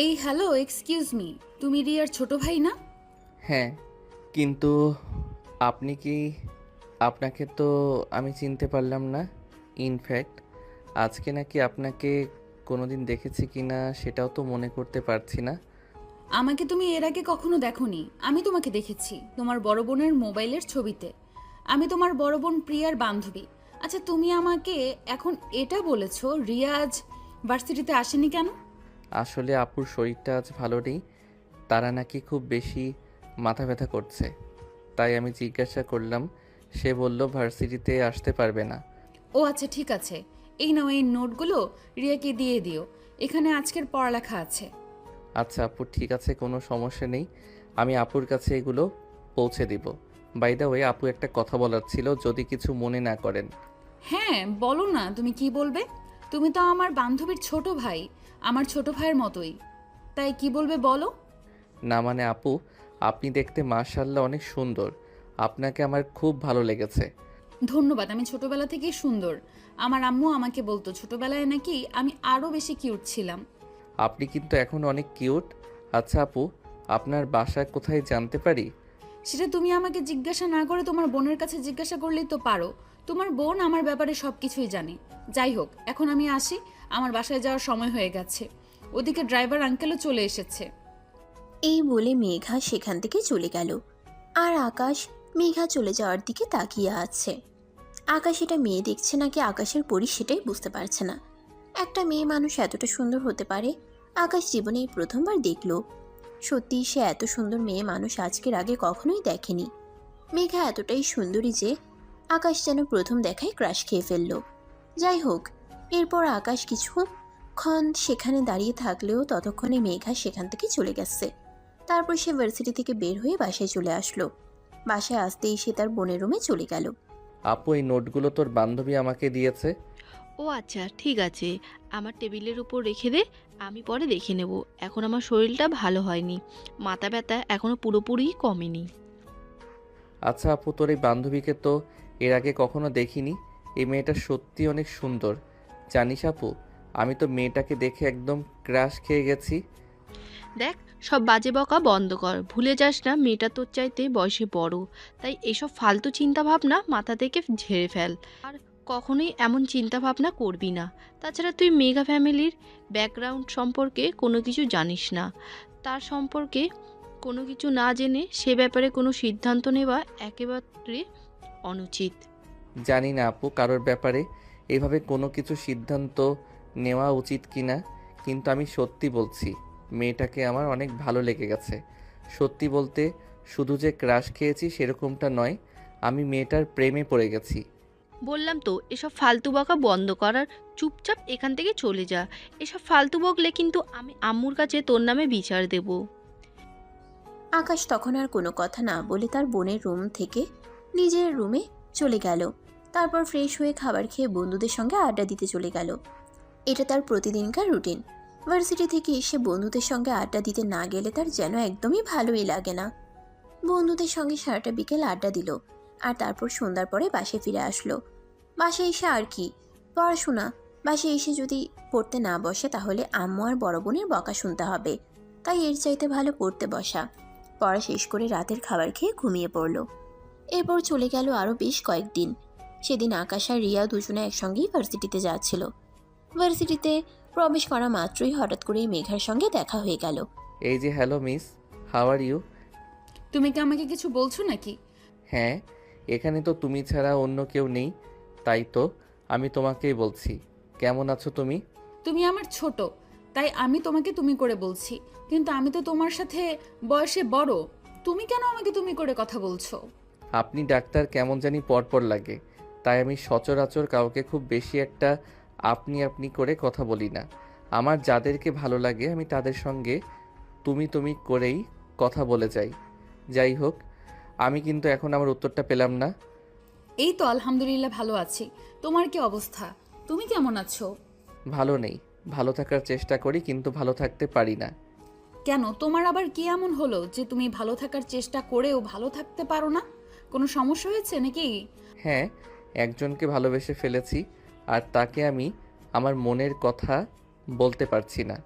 এই hello, excuse me, তুমি রিয়ার ছোট ভাই না? হ্যাঁ, কিন্তু আপনি কি? আপনাকে তো আমি চিনতে পারলাম না। ইনফ্যাক্ট আজকে নাকি আপনাকে কোনোদিন দেখেছি কিনা সেটাও তো মনে করতে পারছি না। আমাকে তুমি এর আগে কখনো দেখোনি। আমি তোমাকে দেখেছি তোমার বড় বোনের মোবাইলের ছবিতে। আমি তোমার বড় বোন প্রিয়ার বান্ধবী। আচ্ছা, তুমি আমাকে এখন এটা বলেছো রিয়া আজ ভার্সিটিতে আসেনি কেন? আসলে আপুর শরীরটা আজ ভালো নেই। তারা নাকি খুব বেশি মাথা ব্যথা করছে। তাই আমি জিজ্ঞাসা করলাম, সে বলল ভার্সিটিতে আসতে পারবে না। ও আচ্ছা, ঠিক আছে। এই নাও, এই নোটগুলো রিয়াকে দিয়ে দিও। এখানে আজকের পড়ালেখা আছে। আচ্ছা আপু, ঠিক আছে, কোনো সমস্যা নেই। আমি আপুর কাছে এগুলো পৌঁছে দিব। বাই দ্য ওয়ে, আপু একটা কথা বলার ছিল, যদি কিছু মনে না করেন। হ্যাঁ, বলো না, তুমি কি বলবে? তুমি তো আমার বান্ধবীর ছোট ভাই, আমার ছোট ভাইয়ের মতোই। তাই কি বলবে বলো। না মানে আপু, আপনি দেখতে মাশাআল্লাহ অনেক সুন্দর। আপনাকে আমার খুব ভালো লেগেছে। ধন্যবাদ। আমি ছোটবেলা থেকেই সুন্দর। আমার আম্মু আমাকে বলতো ছোটবেলায় নাকি আমি আরো বেশি কিউট ছিলাম। আপনি কিন্তু এখন অনেক কিউট। আচ্ছা আপু, আপনার বাসা কোথায় জানতে পারি? সেটা তুমি আমাকে জিজ্ঞাসা না করে তোমার বোনের কাছে জিজ্ঞাসা করলেই তো পারো। তোমার বোন আমার ব্যাপারে সবকিছুই জানে। যাই হোক, এখন আমি আসি। আমার বাসায় যাওয়ার সময় হয়ে গেছে। ওদিকে ড্রাইভার আঙ্কেলও চলে এসেছে। এই বলে মেঘা সেখান থেকে চলে গেল। আর আকাশ মেঘা চলে যাওয়ার দিকে তাকিয়ে আছে। আকাশ এটা মেয়ে দেখছে নাকি আকাশের পরি সেটাই বুঝতে পারছে না। একটা মেয়ে মানুষ এতটা সুন্দর হতে পারে, আকাশ জীবনে এই প্রথমবার দেখল। সত্যি সে এত সুন্দর মেয়ে মানুষ আজকের আগে কখনোই দেখেনি। মেঘা এতটাই সুন্দরী যে আকাশ যেন প্রথম দেখায় ক্রাশ খেয়ে ফেলল। যাই হোক, এরপর আকাশ কিছুক্ষণ সেখানে দাঁড়িয়ে থাকলেও ততক্ষণে মেঘা সেখান থেকে চলে গেছে। তারপর সে ভার্সিটি থেকে বের হয়ে বাসায় চলে আসলো। বাসায় আসতেই সে তার বোনের রুমে চলে গেল। আপু, এই নোটগুলো তোর বান্ধবী আমাকে দিয়েছে। ও আচ্ছা, ঠিক আছে। আমার টেবিলের উপর রেখে দে, আমি পরে দেখে নেব। এখন আমার শরীরটা ভালো হয়নি, মাথা ব্যথা এখনো পুরোপুরি কমেনি। আচ্ছা আপু, তোর এই বান্ধবীকে তো এর আগে কখনো দেখিনি। এই মেয়েটা সত্যি অনেক সুন্দর। জানিস আপু, আমি তো মেয়েটাকে দেখে একদম ক্রাশ খেয়ে গেছি। দেখ, সব বাজে বকা বন্ধ কর। ভুলে যাস না মেয়েটা তোর চাইতে বয়সে বড়। তাই এসব ফালতু চিন্তা ভাবনা মাথা থেকে ঝেড়ে ফেল। আর কখনোই এমন চিন্তা ভাবনা করবি না। তাছাড়া তুই মেগা ফ্যামিলির ব্যাকগ্রাউন্ড সম্পর্কে কোনো কিছু জানিস না। তার সম্পর্কে কোনো কিছু না জেনে সে ব্যাপারে কোনো সিদ্ধান্ত নেওয়া একেবারে অনুচিত। জানি না আপু, কারোর ব্যাপারে এভাবে কোনো কিছু সিদ্ধান্ত নেওয়া উচিত কিনা, কিন্তু আমি সত্যি বলছি, মেয়েটাকে আমার অনেক ভালো লেগে গেছে। সত্যি বলতে, শুধু যে ক্রাশ খেয়েছি সেরকমটা নয়, আমি মেয়েটার প্রেমে পড়ে গেছি। বললাম তো এসব ফালতু বকা বন্ধ করার, চুপচাপ এখান থেকে চলে যা। এসব ফালতু বকলে কিন্তু আমি আম্মুর কাছে তোর নামে বিচার দেব। আকাশ তখন আর কোনো কথা না বলে তার বোনের রুম থেকে নিজের রুমে চলে গেল। তারপর ফ্রেশ হয়ে খাবার খেয়ে বন্ধুদের সঙ্গে আড্ডা দিতে চলে গেল। এটা তার প্রতিদিনকার রুটিন। ভার্সিটি থেকে এসে বন্ধুদের সঙ্গে আড্ডা দিতে না গেলে তার যেন একদমই ভালোই লাগে না। বন্ধুদের সঙ্গে সারাটা বিকেল আড্ডা দিল। আর তারপর সন্ধ্যার পরে বাসায় ফিরে আসলো। বাসায় এসে আর কি পড়াশোনা। বাসায় এসে যদি পড়তে না বসে তাহলে আম্মু আর বড় বোনের বকা শুনতে হবে। তাই এর চাইতে ভালো পড়তে বসা। পড়া শেষ করে রাতের খাবার খেয়ে ঘুমিয়ে পড়ল। এরপর চলে গেল আরও বেশ কয়েকদিন। সেদিন আকাশ আর রিয়া দুজনে একসঙ্গেই ভার্সিটিতে যাচ্ছিল। ভার্সিটিতে প্রবেশ করা মাত্রই হঠাৎ করেই মেঘার সঙ্গে দেখা হয়ে গেল। এই যে, hello miss, how are you? তুমি কি আমাকে কিছু বলছো নাকি? হ্যাঁ, এখানে তো তুমি ছাড়া অন্য কেউ নেই, তাই তো আমি তোমাকেই বলছি। কেমন আছো তুমি? তুমি আমার ছোট, তাই আমি তোমাকে তুমি করে বলছি। কিন্তু আমি তো তোমার সাথে বয়সে বড়। তুমি কেন আমাকে তুমি করে কথা বলছো? আপনি ডাক্তার, কেমন জানি পরপর লাগে, তাই আমি সচরাচর কাউকে খুব বেশি একটা আপনি আপনি করে কথা বলি না। আমার যাদেরকে ভালো লাগে আমি তাদের সঙ্গে তুমি তুমি করেই কথা বলে যাই। যাই হোক, আমি কিন্তু এখন আমার উত্তরটা পেলাম না। এই তো আলহামদুলিল্লাহ ভালো আছি। তোমার কি অবস্থা? তুমি কেমন আছো? ভালো নেই। ভালো থাকার চেষ্টা করি কিন্তু ভালো থাকতে পারি না। কেন, তোমার আবার কি এমন হলো যে তুমি ভালো থাকার চেষ্টা করেও ভালো থাকতে পারো না? কোনো সমস্যা হয়েছে নাকি? হ্যাঁ, একজনকে ভালোবেসে ফেলেছি, আর তাকে আমি আমার মনের কথা বলতে পারছি না।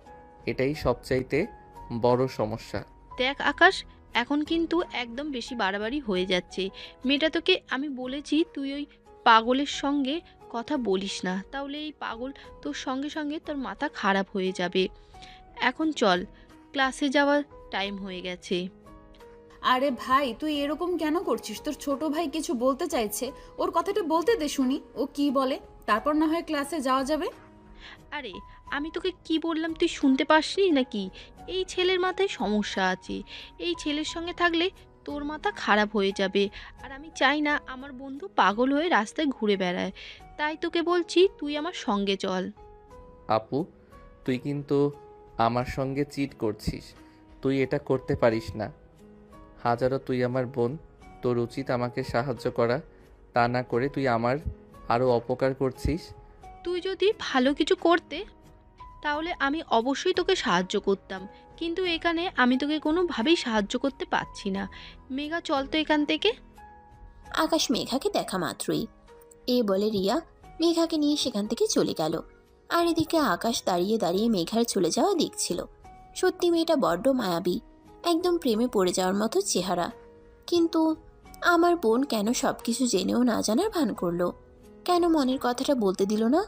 এটাই সবচাইতে বড় সমস্যা। দেখ আকাশ, এখন কিন্তু একদম বেশি বাড়াবাড়ি হয়ে যাচ্ছে। মেয়েটা তোকে আমি বলেছি তুই ওই পাগলের সঙ্গে কথা বলিস না, তাহলে এই পাগল তোর সঙ্গে সঙ্গে তোর মাথা খারাপ হয়ে যাবে। এখন চল, ক্লাসে যাওয়ার টাইম হয়ে গেছে। আরে ভাই, তুই এরকম কেন করছিস? তোর ছোট ভাই কিছু বলতে চাইছে, ওর কথাটা বলতে দে শুনি ও কি বলে, তারপর না হয় ক্লাসে যাওয়া যাবে। আরে আমি তোকে কি বললাম তুই শুনতে পাসনি নাকি? এই ছেলের মাথায় সমস্যা আছে। এই ছেলের সঙ্গে থাকলে তোর মাথা খারাপ হয়ে যাবে। আর আমি চাই না আমার বন্ধু পাগল হয়ে রাস্তায় ঘুরে বেড়ায়। তাই তোকে বলছি তুই আমার সঙ্গে চল। আপু, তুই কিন্তু আমার সঙ্গে চিট করছিস। তুই এটা করতে পারিস না। হাজারো তুই আমার বোন, তোর উচিত আমাকে সাহায্য করা। তা না করে তুই আমার আরও অপকার করছিস। তুই যদি ভালো কিছু করতে তাহলে আমি অবশ্যই তোকে সাহায্য করতাম, কিন্তু এখানে আমি তোকে কোনোভাবেই সাহায্য করতে পারছি না। মেঘা চল তো এখান থেকে। আকাশ মেঘাকে দেখা মাত্রই এই বলে রিয়া মেঘাকে নিয়ে সেখান থেকে চলে গেল। আর এদিকে আকাশ দাঁড়িয়ে দাঁড়িয়ে মেঘার চলে যাওয়া দেখছিল। সত্যি মেয়েটা বড্ড মায়াবী, একদম প্রেমে পড়ে যাওয়ার মতো চেহারা। কিন্তু আমার বোন কেন সব কিছু জেনেও না জানার ভান করলো? কেন মনের কথাটা বলতে দিল না?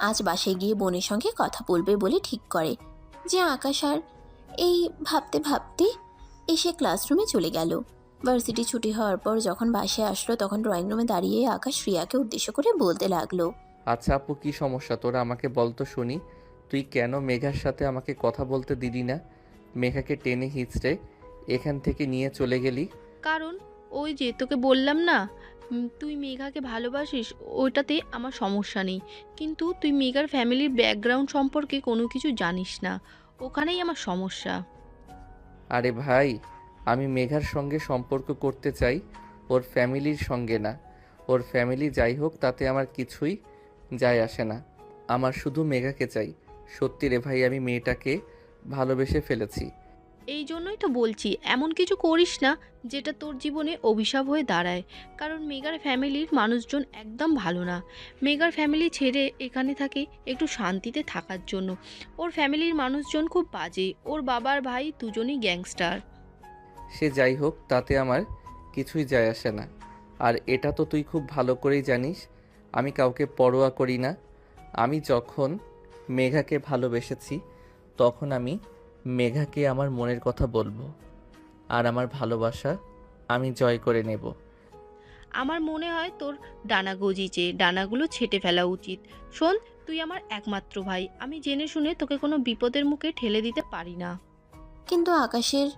আজ বাসায় গিয়ে বোনের সঙ্গে কথা বলবে বলে ঠিক করে যে আকাশ। আর এই ভাবতে ভাবতে এসে ক্লাসরুমে চলে গেল। ভার্সিটি ছুটি হওয়ার পর যখন বাসায় আসলো তখন ড্রয়িং রুমে দাঁড়িয়ে আকাশ রিয়াকে উদ্দেশ্য করে বলতে লাগলো, আচ্ছা আপু, কি সমস্যা তোরা আমাকে বল তো শুনি। তুই কেন মেঘার সাথে আমাকে কথা বলতে দিলি না? মেঘাকে টেনে হিঁচড়ে এখান থেকে নিয়ে চলে গেলি। কারণ ওই যে তোকে বললাম না, তুই মেঘাকে ভালোবাসিস, ওইটাতে আমার সমস্যা নেই। কিন্তু তুই মেঘার ফ্যামিলির ব্যাকগ্রাউন্ড সম্পর্কে কোনো কিছু জানিস না, ওখানেই আমার সমস্যা। আরে ভাই, আমি মেঘার সঙ্গে সম্পর্ক করতে চাই, ওর ফ্যামিলির সঙ্গে না। ওর ফ্যামিলি যাই হোক তাতে আমার কিছুই যায় আসে না। আমার শুধু মেঘাকে চাই। সত্যি রে ভাই, আমি মেয়েটাকে ভালোবেসে ফেলেছি। এই জন্যই তো বলছি এমন কিছু করিস না যেটা তোর জীবনে অভিশাপ হয়ে দাঁড়ায়। কারণ মেঘার ফ্যামিলির মানুষজন একদম ভালো না। মেঘার ফ্যামিলি ছেড়ে এখানে থাকে একটু শান্তিতে থাকার জন্য। ওর ফ্যামিলির মানুষজন খুব বাজে, ওর বাবার ভাই দুজনই গ্যাংস্টার। সে যাই হোক তাতে আমার কিছুই যায় আসে না। আর এটা তো তুই খুব ভালো করেই জানিস আমি কাউকে পরোয়া করি না। আমি যখন মেঘাকে ভালোবেসেছি তখন আমি মেঘাকে আমার মনের কথা বলবো, আর আমার ভালোবাসা আমি জয় করে নেব। আমার মনে হয় তোর ডানা গজিয়েছে, ডানাগুলো ছেঁটে ফেলা উচিত। শোন, তুই আমার একমাত্র ভাই, আমি জেনে শুনে তোকে কোনো বিপদের মুখে ঠেলে দিতে পারি না। কিন্তু আকাশের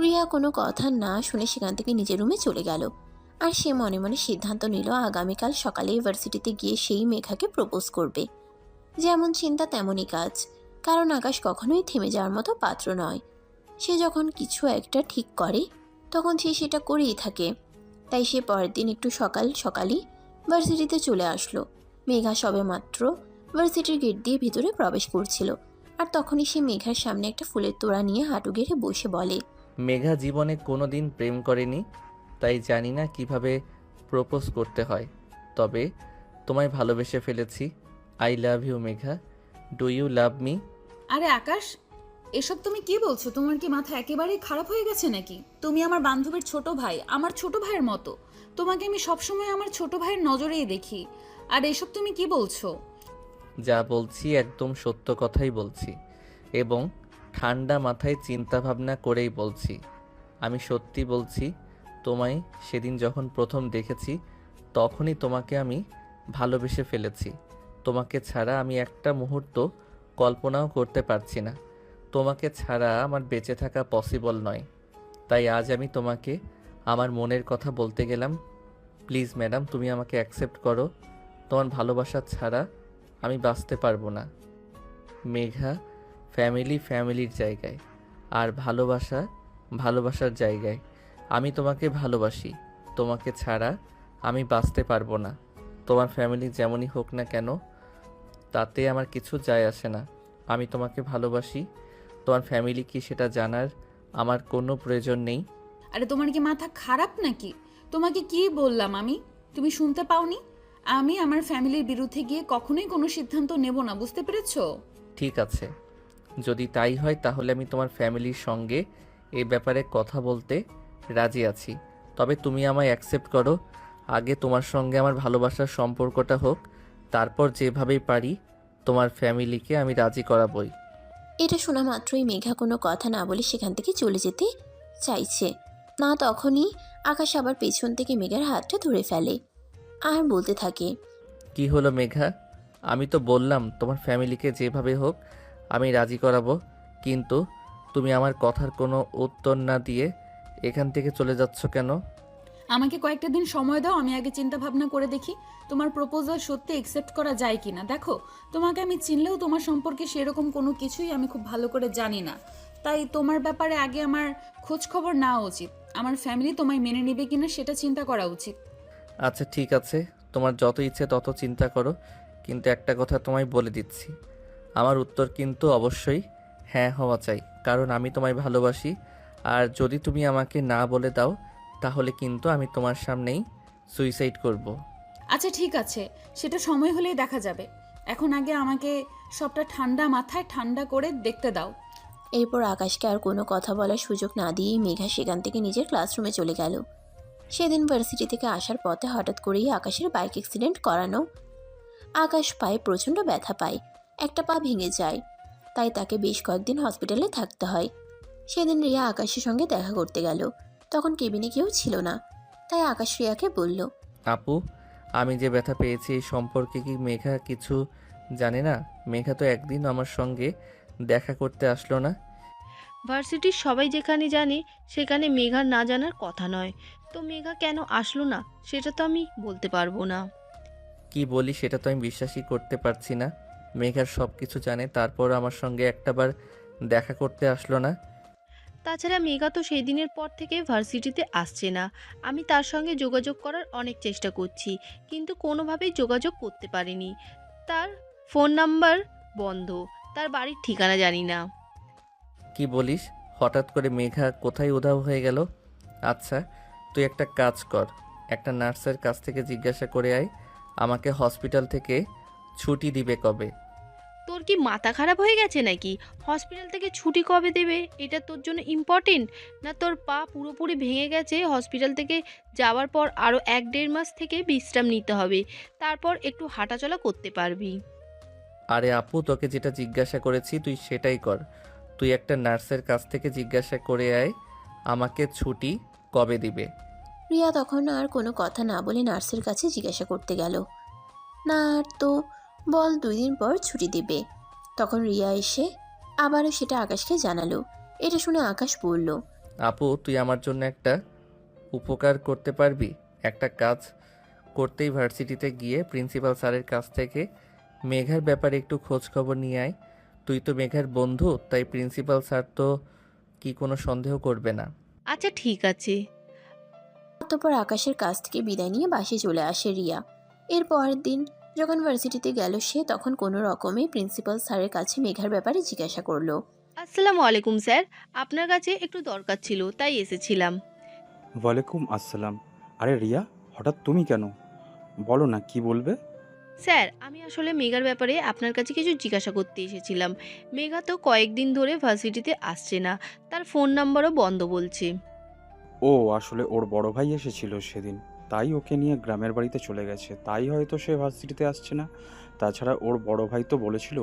রিয়া কোনো কথা না শুনে সেখান থেকে নিজের রুমে চলে গেল। আর সে মনে মনে সিদ্ধান্ত নিল আগামীকাল সকালে ইউনিভার্সিটিতে গিয়ে সেই মেঘাকে প্রপোজ করবে। যেমন চিন্তা তেমনই কাজ, কারণ আকাশ কখনোই থেমে যাওয়ার মতো পাত্র নয়। সে যখন কিছু একটা ঠিক করে তখন সে সেটা করেই থাকে। তাই সে পরের দিন একটু সকাল সকালই ভার্সিটিতে চলে আসলো। মেঘা সবে মাত্র ভার্সিটির গেট দিয়ে ভিতরে প্রবেশ করছিল। আর তখনই সে মেঘার সামনে একটা ফুলের তোড়া নিয়ে হাঁটু গেড়ে বসে বলে, মেঘা জীবনে কোনো দিন প্রেম করেনি, তাই জানি না কিভাবে প্রপোজ করতে হয়। তবে তোমায় ভালোবেসে ফেলেছি। I love you Megha. Do you love me? আরে আকাশ, এসব তুমি কি বলছো? তোমার কি মাথা একেবারেই খারাপ হয়ে গেছে নাকি? তুমি আমার বান্ধবীর ছোট ভাই, আমার ছোট ভাইয়ের মতো। তোমাকে আমি সবসময় আমার ছোট ভাইয়ের নজরেই দেখি। আর এসব তুমি কি বলছো? যা বলছি একদম সত্য কথাই বলছি, এবং ঠান্ডা মাথায় চিন্তা ভাবনা করেই বলছি। আমি সত্যি বলছি, তোমায় সেদিন যখন প্রথম দেখেছি তখনই তোমাকে আমি ভালোবেসে ফেলেছি। তোমাকে ছাড়া আমি একটা মুহূর্ত কল্পনাও করতে পারছি না। তোমাকে ছাড়া আমার বেঁচে থাকা পসিবল নয়। তাই আজ আমি তোমাকে আমার মনের কথা বলতে গেলাম। প্লিজ ম্যাডাম, তুমি আমাকে অ্যাকসেপ্ট করো। তোমার ভালোবাসা ছাড়া আমি বাঁচতে পারবো না। মেঘা ফ্যামিলির জায়গায়, আর ভালোবাসা ভালোবাসার জায়গায়। আমি তোমাকে ভালোবাসি। তোমাকে ছাড়া আমি বাঁচতে পারবো না। তোমার ফ্যামিলি যেমনই হোক না কেন তাতে আমার কিছু যায় আসে না। আমি তোমাকে ভালোবাসি। তোমার ফ্যামিলি কি সেটা জানার আমার কোনো প্রয়োজন নেই। আরে তোমার কি মাথা খারাপ নাকি? তোমাকে কি বললাম আমি? তুমি শুনতে পাওনি? আমি আমার ফ্যামিলির বিরুদ্ধে গিয়ে কখনোই কোনো সিদ্ধান্ত নেব না, বুঝতে পেরেছো? ঠিক আছে, যদি তাই হয় তাহলে আমি তোমার ফ্যামিলির সঙ্গে এই ব্যাপারে কথা বলতে রাজি আছি। তবে তুমি আমায় অ্যাকসেপ্ট করো। আগে তোমার সঙ্গে আমার ভালোবাসার সম্পর্কটা হোক, তারপর যেভাবেই পারি তোমার ফ্যামিলিকে আমি রাজি করাবই। এটা শোনা মাত্রই মেঘা কোনো কথা না বলে সেখান থেকে চলে যেতে চাইছে না, তখনই আকাশ আবার পেছন থেকে মেঘার হাতটা ধরে ফেলে আর বলতে থাকে, কি হলো মেঘা? আমি তো বললাম তোমার ফ্যামিলিকে যেভাবে হোক আমি রাজি করাবো, কিন্তু তুমি আমার কথার কোনো উত্তর না দিয়ে এখান থেকে চলে যাচ্ছ কেন? আমাকে কয়েকটা দিন সময় দাও, আমি আগে চিন্তা ভাবনা করে দেখি তোমার প্রপোজাল সত্যি একসেপ্ট করা যায় কিনা। দেখো, তোমাকে আমি চিনলেও তোমার সম্পর্কে সেরকম কোনো কিছুই আমি খুব ভালো করে জানি না, তাই তোমার ব্যাপারে আগে আমার খোঁজ খবর নেওয়া উচিত। আমার ফ্যামিলি তোমায় মেনে নেবে কিনা সেটা চিন্তা করা উচিত। আচ্ছা ঠিক আছে, তোমার যত ইচ্ছে তত চিন্তা করো, কিন্তু একটা কথা তোমায় বলে দিচ্ছি, আমার উত্তর কিন্তু অবশ্যই হ্যাঁ হওয়া চাই, কারণ আমি তোমায় ভালোবাসি। আর যদি তুমি আমাকে না বলে দাও তাহলে কিন্তু আমি তোমার সামনেই সুইসাইড করব। আচ্ছা ঠিক আছে, সেটা সময় হলেই দেখা যাবে। এখন আগে আমাকে সবটা ঠান্ডা মাথায় ঠান্ডা করে দেখতে দাও। এরপর আকাশকে আর কোনো কথা বলার সুযোগ না দিয়েই মেঘা সেখান থেকে নিজের ক্লাসরুমে চলে গেল। সেদিন ভার্সিটি থেকে আসার পথে হঠাৎ করেই আকাশের বাইক অ্যাক্সিডেন্ট করানো। আকাশ পায়ে প্রচণ্ড ব্যথা পায়, একটা পা ভেঙে যায়, তাই তাকে বেশ কয়েকদিন হসপিটালে থাকতে হয়। সেদিন রিয়া আকাশের সঙ্গে দেখা করতে গেল, তখন কেবিনে কেউ ছিল না, তাই আকাশ রিয়াকে বলল, আপু, আমি যে ব্যথা পেয়েছি এই সম্পর্কে কি মেঘা কিছু জানে না? মেঘা তো একদিন আমার সঙ্গে দেখা করতে আসলো না। ভার্সিটির সবাই যেখানে জানে সেখানে মেঘার না জানার কথা নয়। তো মেঘা কেন আসলো না সেটা তো আমি বলতে পারবো না। কি বলি সেটা তো আমি বিশ্বাসই করতে পারছি না। মেঘার সব কিছু জানে, তারপর আমার সঙ্গে একটাবার দেখা করতে আসলো না। তাছাড়া মেঘা তো সেই দিনের পর থেকে ভার্সিটিতে আসছে না। আমি তার সঙ্গে যোগাযোগ করার অনেক চেষ্টা করছি, কিন্তু কোনোভাবেই যোগাযোগ করতে পারিনি। তার ফোন নাম্বার বন্ধ, তার বাড়ির ঠিকানা জানি না। কি বলিস? হঠাৎ করে মেঘা কোথায় উধাও হয়ে গেল? আচ্ছা, তুই একটা কাজ কর, একটা নার্সের কাছ থেকে জিজ্ঞাসা করে আয় আমাকে হসপিটাল থেকে ছুটি দিবে কবে। তোর কি মাথা খারাপ হয়ে গেছে নাকি? হসপিটাল থেকে ছুটি কবে দেবে এটা তোর জন্য ইম্পর্টেন্ট? না তোর পা পুরোপুরি ভেঙে গেছে, হসপিটাল থেকে যাওয়ার পর আরও 1-1.5 মাস থেকে বিশ্রাম নিতে হবে, তারপর একটু হাঁটাচলা করতে পারবি। আরে আপু, তোকে যেটা জিজ্ঞাসা করেছি তুই সেটাই কর। তুই একটা নার্সের কাছ থেকে জিজ্ঞাসা করে আয় আমাকে ছুটি কবে দিবে। রিয়া তখন আর কোনো কথা না বলে নার্সের কাছে জিজ্ঞাসা করতে গেল। না আর তো বল 2 দিন পর ছুটি দেবে। তখন রিয়া এসে আবারও সেটা আকাশকে জানালো। এটা শুনে আকাশ বলল, আপু, তুই আমার জন্য একটা উপকার করতে পারবি? একটা কাজ করতেই ভার্সিটিতে গিয়ে প্রিন্সিপাল স্যারের কাছ থেকে মেঘার ব্যাপারে একটু খোঁজ খবর নিয়ে আয়। তুই তো মেঘার বন্ধু, তাই প্রিন্সিপাল স্যার তো কি কোনো সন্দেহ করবে না। আচ্ছা ঠিক আছে। অতঃপর আকাশের কাছ থেকে বিদায় নিয়ে বাসে চলে আসে রিয়া। এর পরের দিন যখন ভার্সিটিতে গেল সে, তখন কোনো রকমে প্রিন্সিপাল স্যারের কাছে মেঘার ব্যাপারে জিজ্ঞাসা করলো। আসসালামু আলাইকুম স্যার, আপনার কাছে একটু দরকার ছিল তাই এসেছিলাম। ওয়ালাইকুম আসসালাম। আরে রিয়া, হঠাৎ তুমি কেন? বলো না, কি বলবে? স্যার, আমি আসলে মেঘার ব্যাপারে আপনার কাছে কিছু জিজ্ঞাসা করতে এসেছিলাম। মেঘা তো কয়েকদিন ধরে ভার্সিটিতে আসছে না, তার ফোন নাম্বারও বন্ধ বলছে। ও আসলে ওর বড় ভাই এসেছিল সেদিন, তাই ওকে নিয়ে গ্রামের বাড়িতে চলে গেছে, তাই হয়তো সে ভার্সিটিতে আসছে না। তাছাড়া ওর বড় ভাই তো বলেছিল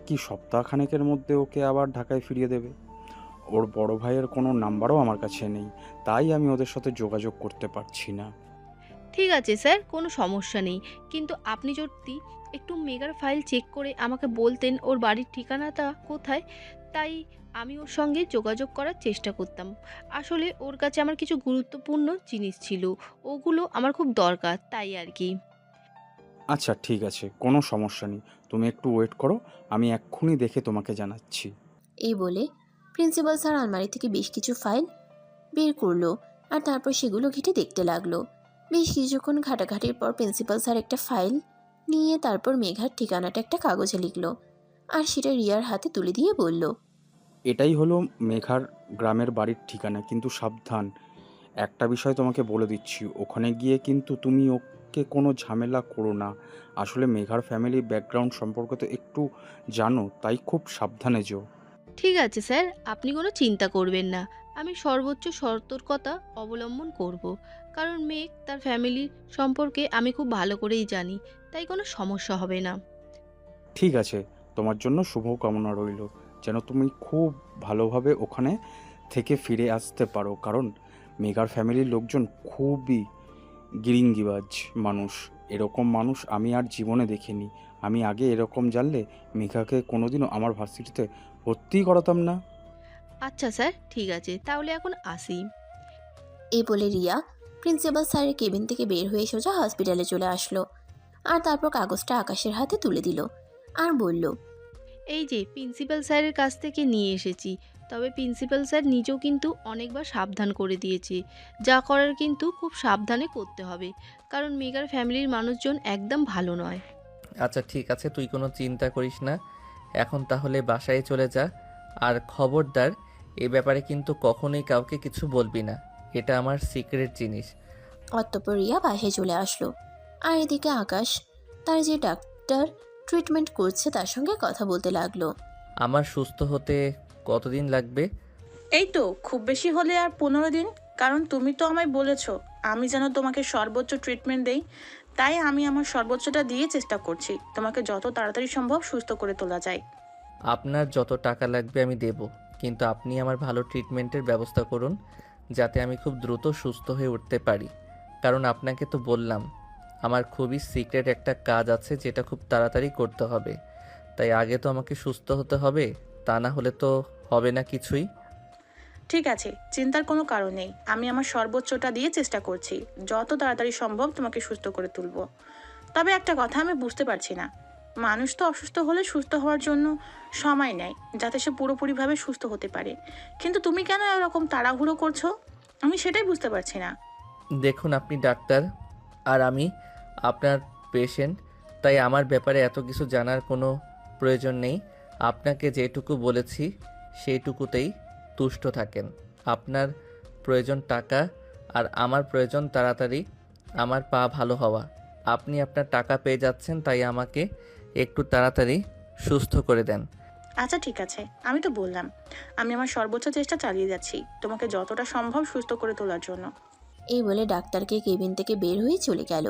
কি সপ্তাহখানেকের মধ্যে ওকে আবার ঢাকায় ফিরিয়ে দেবে। ওর বড় ভাইয়ের কোনো নাম্বারও আমার কাছে নেই, তাই আমি ওদের সাথে যোগাযোগ করতে পারছি না। ঠিক আছে স্যার, কোনো সমস্যা নেই, কিন্তু আপনি যদি একটু মেগার ফাইল চেক করে আমাকে বলতেন ওর বাড়ির ঠিকানাটা কোথায়, তাই আমি ওর সঙ্গে যোগাযোগ করার চেষ্টা করতাম। আসলে ওর কাছে আমার কিছু গুরুত্বপূর্ণ জিনিস ছিল, ওগুলো আমার খুব দরকার, তাই আর কি। আচ্ছা ঠিক আছে, কোনো সমস্যা নেই, তুমি একটু ওয়েট করো, আমি এক্ষুনি দেখে তোমাকে জানাচ্ছি। এই বলে প্রিন্সিপাল স্যার আলমারি থেকে বেশ কিছু ফাইল বের করলো আর তারপর সেগুলো ঘেঁটে দেখতে লাগলো। বেশ কিছুক্ষণ ঘাটাঘাটির পর প্রিন্সিপাল স্যার একটা ফাইল নিয়ে তারপর মেঘার ঠিকানাটা একটা কাগজে লিখলো আর সেটা রিয়ার হাতে তুলে দিয়ে বলল, এটাই হলো মেঘার গ্রামের বাড়ির ঠিকানা, কিন্তু সাবধান, একটা বিষয় তোমাকে বলে দিচ্ছি, ওখানে গিয়ে কিন্তু তুমি ওকে কোনো ঝামেলা করো না। আসলে মেঘার ফ্যামিলি ব্যাকগ্রাউন্ড সম্পর্কে তো একটু জানো, তাই খুব সাবধানে যেও। ঠিক আছে স্যার, আপনি কোনো চিন্তা করবেন না। আমি সর্বোচ্চ সতর্কতা অবলম্বন করব। কারণ মেঘ তার ফ্যামিলির সম্পর্কে আমি খুব ভালো করেই জানি, তাই কোনো সমস্যা হবে না। ঠিক আছে, তোমার জন্য শুভকামনা রইল, যেন তুমি খুব ভালোভাবে ওখানে থেকে ফিরে আসতে পারো। কারণ মেঘার ফ্যামিলির লোকজন খুবই গিরিঙ্গিবাজ মানুষ। এরকম মানুষ আমি আর জীবনে দেখিনি। আমি আগে এরকম জানলে মেঘাকে কোনোদিনও আমার ভার্সিটিতে ভর্তিই করাতাম না। আচ্ছা স্যার, ঠিক আছে, তাহলে এখন আসি। এই বলে রিয়া প্রিন্সিপাল স্যারের কেবিন থেকে বের হয়ে সোজা হসপিটালে চলে আসলো। আর তারপর কাগজটা আকাশের হাতে তুলে দিল আর বলল, এই যে প্রিন্সিপাল স্যারের কাছ থেকে নিয়ে এসেছি। তবে প্রিন্সিপাল স্যার নিজেও কিন্তু অনেকবার সাবধান করে দিয়েছে, যা করার কিন্তু খুব সাবধানে করতে হবে। কারণ মেগার ফ্যামিলির মানুষজন একদম ভালো নয়। আচ্ছা ঠিক আছে, তুই কোনো চিন্তা করিস না। এখন তাহলে বাসায় চলে যা। আর খবরদার, এ ব্যাপারে কিন্তু কখনোই কাউকে কিছু বলবি না। এটা আমার সিক্রেট জিনিস। অতঃপর রিয়া বাসায় চলে আসলো। আর এদিকে আকাশ তার যে ডাক্তার ট্রিটমেন্ট করছে তার সঙ্গে কথা বলতে লাগলো। আমার সুস্থ হতে কতদিন লাগবে? এই তো খুব বেশি হলে আর 15 দিন। কারণ তুমি তো আমায় বলেছো আমি যেন তোমাকে সর্বোচ্চ ট্রিটমেন্ট দেই, তাই আমি আমার সর্বোচ্চটা দিয়ে চেষ্টা করছি তোমাকে যত তাড়াতাড়ি সম্ভব সুস্থ করে তোলা যায়। আপনার যত টাকা লাগবে আমি দেব, কিন্তু আপনি আমার ভালো ট্রিটমেন্টের ব্যবস্থা করুন, যাতে আমি খুব দ্রুত সুস্থ হয়ে উঠতে পারি। কারণ আপনাকে তো বললাম, আমার খুবই সিক্রেট একটা কাজ আছে যেটা খুব তাড়াতাড়ি করতে হবে। তাই আগে তো আমাকে সুস্থ হতে হবে, তা না হলে তো হবে না কিছুই। ঠিক আছে, চিন্তার কোনো কারণ নেই। আমি আমার সর্বোচ্চটা দিয়ে চেষ্টা করছি যত তাড়াতাড়ি সম্ভব তোমাকে সুস্থ করে তুলবো। তবে একটা কথা আমি বুঝতে পারছি না, মানুষ তো অসুস্থ হলে সুস্থ হওয়ার জন্য সময় নেয় যাতে সে পুরোপুরিভাবে সুস্থ হতে পারে, কিন্তু তুমি কেন এরকম তাড়াহুড়ো করছো? আমি সেটাই বুঝতে পারছি না। দেখুন, আপনি ডাক্তার আর আমি আপনার পেশেন্ট, তাই আমার ব্যাপারে এত কিছু জানার কোনো প্রয়োজন নেই। আপনাকে যেটুকু বলেছি সেইটুকুতেই তুষ্ট থাকেন। আপনার প্রয়োজন টাকা, আর আমার প্রয়োজন তাড়াতাড়ি আমার পা ভালো হওয়া। আপনি আপনার টাকা পেয়ে যাচ্ছেন, তাই আমাকে একটু তাড়াতাড়ি সুস্থ করে দেন। আচ্ছা ঠিক আছে, আমি তো বললাম আমি আমার সর্বোচ্চ চেষ্টা চালিয়ে যাচ্ছি তোমাকে যতটা সম্ভব সুস্থ করে তোলার জন্য। এই বলে ডাক্তারকে কেবিন থেকে বের হয়ে চলে গেল।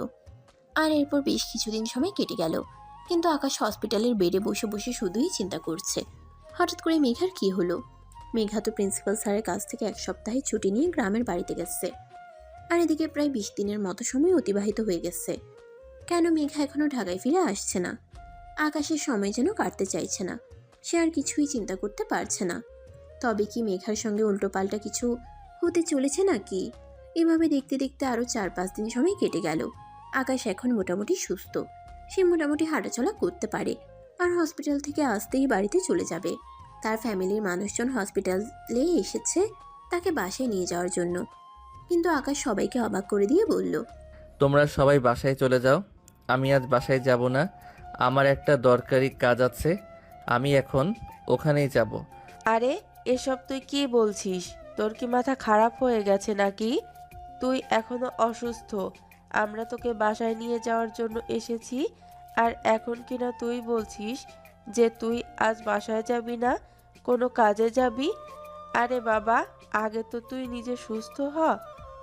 আর এরপর বেশ কিছুদিন সময় কেটে গেল, কিন্তু আকাশ হসপিটালের বেডে বসে বসে শুধুই চিন্তা করছে হঠাৎ করে মেঘার কি হলো। মেঘা তো প্রিন্সিপাল স্যারের কাছ থেকে 1 সপ্তাহে ছুটি নিয়ে গ্রামের বাড়িতে গেছে। আর এদিকে প্রায় 20 দিনের মতো সময় অতিবাহিত হয়ে গেছে। কেন মেঘা এখনো ঢাকায় ফিরে আসছে না? আকাশের সময় যেন কাটতে চাইছে না। সে আর কিছুই চিন্তা করতে পারছে না। তবে কি মেঘার সঙ্গে উল্টোপাল্টা কিছু হতে চলেছে নাকি? এভাবে দেখতে দেখতে আরও 4-5 দিন সময় কেটে গেল। আকাশ এখন মোটামুটি সুস্থ। সে মোটামুটি হাঁটাচলা করতে পারে। আর হসপিটাল থেকে আসতেই বাড়িতে চলে যাবে। তার ফ্যামিলির মানুষজন হসপিটালে এসেছে তাকে বাসায় নিয়ে যাওয়ার জন্য। কিন্তু আকাশ সবাইকে অবাক করে দিয়ে বলল, তোমরা সবাই বাসায় চলে যাও, আমি আজ বাসায় যাব না। আমার একটা দরকারি কাজ আছে, আমি এখন ওখানেই যাব। আরে এসব তুই কি বলছিস? তোর কি মাথা খারাপ হয়ে গেছে নাকি? তুই এখনো অসুস্থ। আমরা তোকে বাসায় নিয়ে যাওয়ার জন্য এসেছি, আর এখন কিনা তুই বলছিস যে তুই আজ বাসায় যাবি না, কোনো কাজে যাবি? আরে বাবা, আগে তো তুই নিজে সুস্থ হ,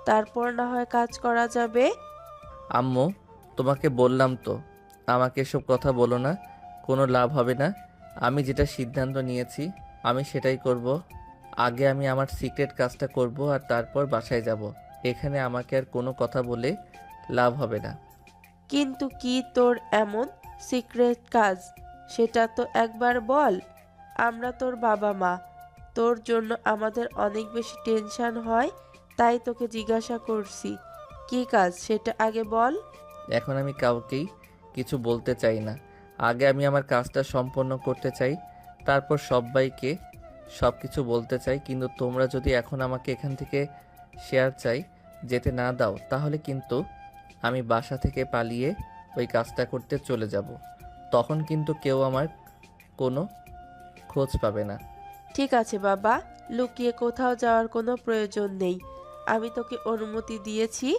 তারপর না হয় কাজ করা যাবে। আম্মু, তোমাকে বললাম তো, আমাকে এসব কথা বলো না, কোনো লাভ হবে না। আমি যেটা সিদ্ধান্ত নিয়েছি আমি সেটাই করব। আগে আমি আমার সিক্রেট কাজটা করব, আর তারপর বাসায় যাব। এখানে আমাকে আর কোনো কথা বলে লাভ হবে না। কিন্তু কি তোর এমন সিক্রেট কাজ, সেটা তো একবার বল। আমরা তোর বাবা মা, তোর জন্য আমাদের অনেক বেশি টেনশন হয়, তাই তোকে জিজ্ঞাসা করছি কি কাজ সেটা আগে বল। এখন আমি কাউকেই কিছু বলতে চাই না। আগে আমি আমার কাজটা সম্পন্ন করতে চাই, তারপর সবাইকে সব কিছু বলতে চাই। কিন্তু তোমরা যদি এখন আমাকে এখান থেকে শেয়ার চাই যেতে না দাও, তাহলে কিন্তু আমি বাসা থেকে পালিয়ে ওই কাজটা করতে চলে যাব। তখন কিন্তু কেউ আমার কোনো খোঁজ পাবে না। ঠিক আছে বাবা, লুকিয়ে কোথাও যাওয়ার কোনো প্রয়োজন নেই। আমি তোকে অনুমতি দিয়েছি,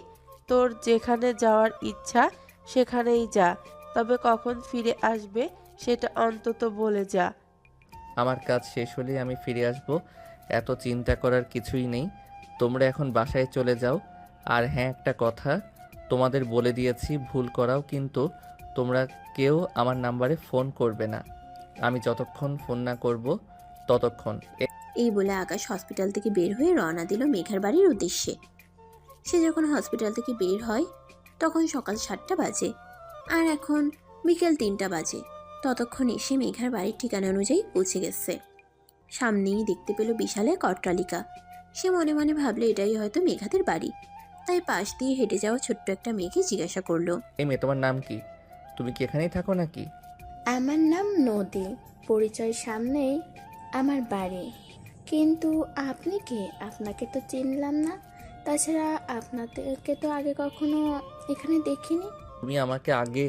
তোর যেখানে যাওয়ার ইচ্ছা সেখানেই যা, তবে কখন ফিরে আসবে সেটা অন্তত বলে যা। আমার কাজ শেষ হলেই আমি ফিরে আসব। এত চিন্তা করার কিছুই নেই। তোমরা এখন বাসায় চলে যাও। আর হ্যাঁ, একটা কথা তোমাদের বলে দিয়েছি, ভুল করাও কিন্তু তোমরা কেউ আমার নাম্বারে ফোন করবে না। আমি যতক্ষণ ফোন না করব ততক্ষণ। এই বলে আকাশ হসপিটাল থেকে বের হয়ে রওনা দিল মেঘার বাড়ির উদ্দেশ্যে। সে যখন হসপিটাল থেকে বের হয় তখন সকাল 7টা বাজে, আর এখন বিকেল 3টা বাজে। ততক্ষণ এসে মেঘার বাড়ির ঠিকানা অনুযায়ী পৌঁছে গেছে। সামনেই দেখতে পেল বিশাল এক অট্টালিকা। সে মনে মনে ভাবলো এটাই হয়তো মেঘাদের বাড়ি, তাই পাশ দিয়ে হেঁটে যাওয়া ছোট্ট একটা মেয়েকে জিজ্ঞাসা করলো, এই মেয়ে, তোমার নাম কি? তুমি কি এখানেই থাকো নাকি? আমার নাম নদী, পরিচয় সামনেই আমার বাড়ি। কিন্তু আপনি কে? আপনাকে তো চিনলাম না। তাছাড়া আপনাদেরকে তো আগে কখনো এখানে দেখিনি। তুমি আমাকে আগে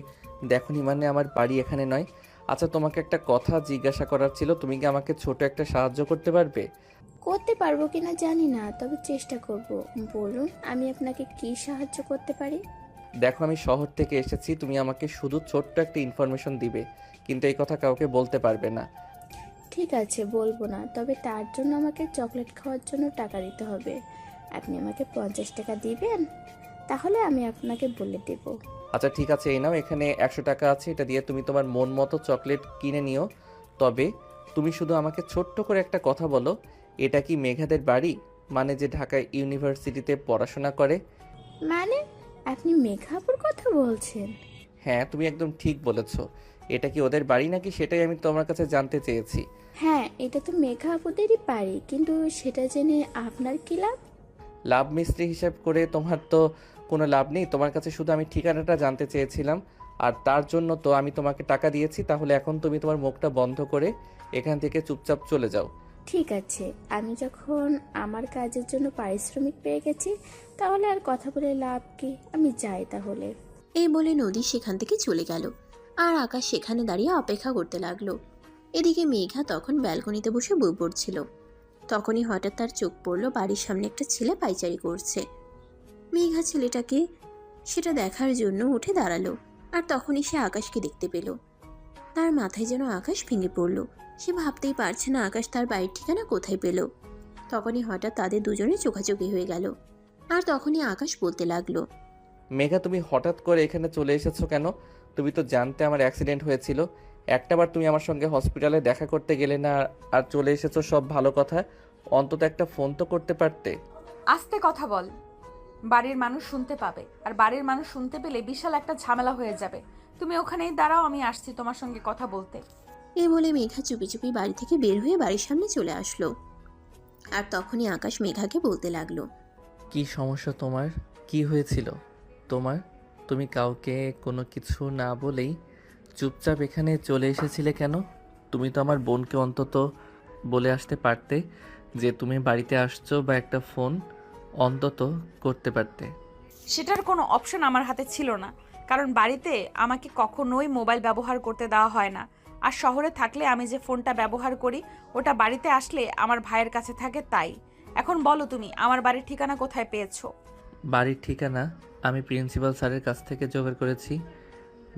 দেখোনি মানে আমার বাড়ি এখানে নয়। আচ্ছা, তোমাকে একটা কথা জিজ্ঞাসা করার ছিল। তুমি কি আমাকে ছোট একটা সাহায্য করতে পারবে? করতে পারবো কিনা জানি না, তবে চেষ্টা করব। বলুন, আমি আপনাকে কি সাহায্য করতে পারি? দেখো, আমি শহর থেকে এসেছি। তুমি আমাকে শুধু ছোট্ট একটা ইনফরমেশন দিবে, কিন্তু এই কথা কাউকে বলতে পারবে না। ঠিক আছে, বলবো না। তবে তার জন্য আমাকে চকলেট খাওয়ার জন্য টাকা দিতে হবে। আপনি আমাকে 50 টাকা দিবেন, তাহলে আমি আপনাকে বলে দেব। আচ্ছা ঠিক আছে, এই নাও, এখানে 100 টাকা আছে। এটা দিয়ে তুমি তোমার মন মতো চকলেট কিনে নিও। তবে তুমি শুধু আমাকে ছোট্ট করে একটা কথা বলো, এটা কি মেঘাদের বাড়ি? মানে যে ঢাকা ইউনিভার্সিটিতে পড়াশোনা করে? মানে আপনি মেঘাপুর কথা বলছেন? হ্যাঁ, তুমি একদম ঠিক বলেছো। এটা কি ওদের বাড়ি নাকি, সেটাই আমি তোমার কাছে জানতে চেয়েছি। হ্যাঁ, এটা তো মেঘা আপুদেরই বাড়ি, কিন্তু সেটা জেনে আপনার কি লাভ? লাভ মিস্ত্রি হিসাব করে তোমার তো কোনো লাভ নেই। তোমার কাছে শুধু আমি ঠিকানাটা জানতে চেয়েছিলাম, আর তার জন্য তো আমি তোমাকে টাকা দিয়েছি। তাহলে এখন তুমি তোমার মুখটা বন্ধ করে এখান থেকে চুপচাপ চলে যাও। ঠিক আছে, আমি যখন আমার কাজের জন্য পারিশ্রমিক পেয়ে গেছি, তাহলে আর কথা বলে লাভ কি? আমি যাই তাহলে। এই বলে নদী সেখান থেকে চলে গেল। আর আকাশ সেখানে দাঁড়িয়ে অপেক্ষা করতে লাগলো। এদিকে মেঘা তখন ব্যালকনিতে বসে বই পড়ছিল। তখনই হঠাৎ তার চোখ পড়ল বাড়ির সামনে একটা ছেলে পায়চারি করছে। মেঘা ছেলেটাকে সেটা দেখার জন্য উঠে দাঁড়ালো, আর তখনই সে আকাশকে দেখতে পেল। তার মাথায় যেন আকাশ ভেঙে পড়ল। সে ভাবতেই পারছে না আকাশ তার বাড়ির ঠিকানা কোথায় পেল। তখনই হঠাৎ তাদের দুজনের চোখাচোখি হয়ে গেল। আর তখনই আকাশ বলতে লাগলো, মেঘা, তুমি হঠাৎ করে এখানে চলে এসেছো কেন? তুমি তো জানতে আমার অ্যাক্সিডেন্ট হয়েছিল। একটাবার তুমি আমার সঙ্গে হসপিটালে দেখা করতে গেলে না, আর চলে এসেছো সব ভালো কথা। অন্তত একটা ফোন তো করতে পারতে। আস্তে কথা বল, বাড়ির মানুষ শুনতে পাবে, আর বাড়ির মানুষ শুনতে পেলে বিশাল একটা ঝামেলা হয়ে যাবে। তুমি ওখানেই দাঁড়াও, আমি আসছি তোমার সঙ্গে কথা বলতে। এই বলে মেঘা চুপি চুপি বাড়ি থেকে বের হয়ে বাড়ির সামনে চলে আসলো। আর তখনই আকাশ মেঘাকে বলতে লাগলো, কি সমস্যা তোমার? কি হয়েছিল তোমার? তুমি কাউকে কোনো কিছু না বলেই চুপচাপ এখানে চলে এসেছিলে কেন? তুমি তো আমার বোনকে অন্তত বলে আসতে পারতে যে তুমি বাড়িতে আসছো, বা একটা ফোন অন্তত করতে পারতে। সেটার কোনো অপশন আমার হাতে ছিল না, কারণ বাড়িতে আমাকে কখনোই মোবাইল ব্যবহার করতে দেওয়া হয় না। আর শহরে থাকলে আমি যে ফোনটা ব্যবহার করি, ওটা বাড়িতে আসলে আমার ভাইয়ের কাছে থাকে। তাই এখন বলো, তুমি আমার বাড়ির ঠিকানা কোথায় পেয়েছো? বাড়ির ঠিকানা আমি প্রিন্সিপাল স্যারের কাছ থেকে জোগাড় করেছি।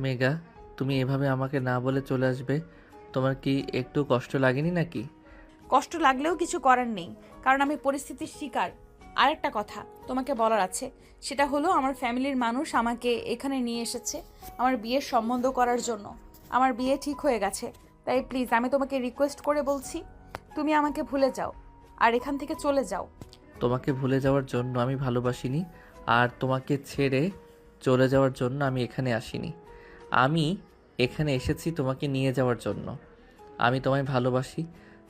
মেঘা, তুমি এভাবে আমাকে না বলে চলে আসবে? তোমার কি একটু কষ্ট লাগেনি নাকি? কষ্ট লাগলেও কিছু করার নেই, কারণ আমি পরিস্থিতির শিকার। আরেকটা কথা তোমাকে বলার আছে, সেটা হলো আমার ফ্যামিলির মানুষ আমাকে এখানে নিয়ে এসেছে আমার বিয়ের সম্বন্ধ করার জন্য। আমার বিয়ে ঠিক হয়ে গেছে, তাই প্লিজ আমি তোমাকে রিকোয়েস্ট করে বলছি, তুমি আমাকে ভুলে যাও আর এখান থেকে চলে যাও। তোমাকে ভুলে যাওয়ার জন্য আমি ভালোবাসিনি, আর তোমাকে ছেড়ে চলে যাওয়ার জন্য আমি এখানে আসিনি। আমি এখানে এসেছি তোমাকে নিয়ে যাওয়ার জন্য। আমি তোমায় ভালোবাসি।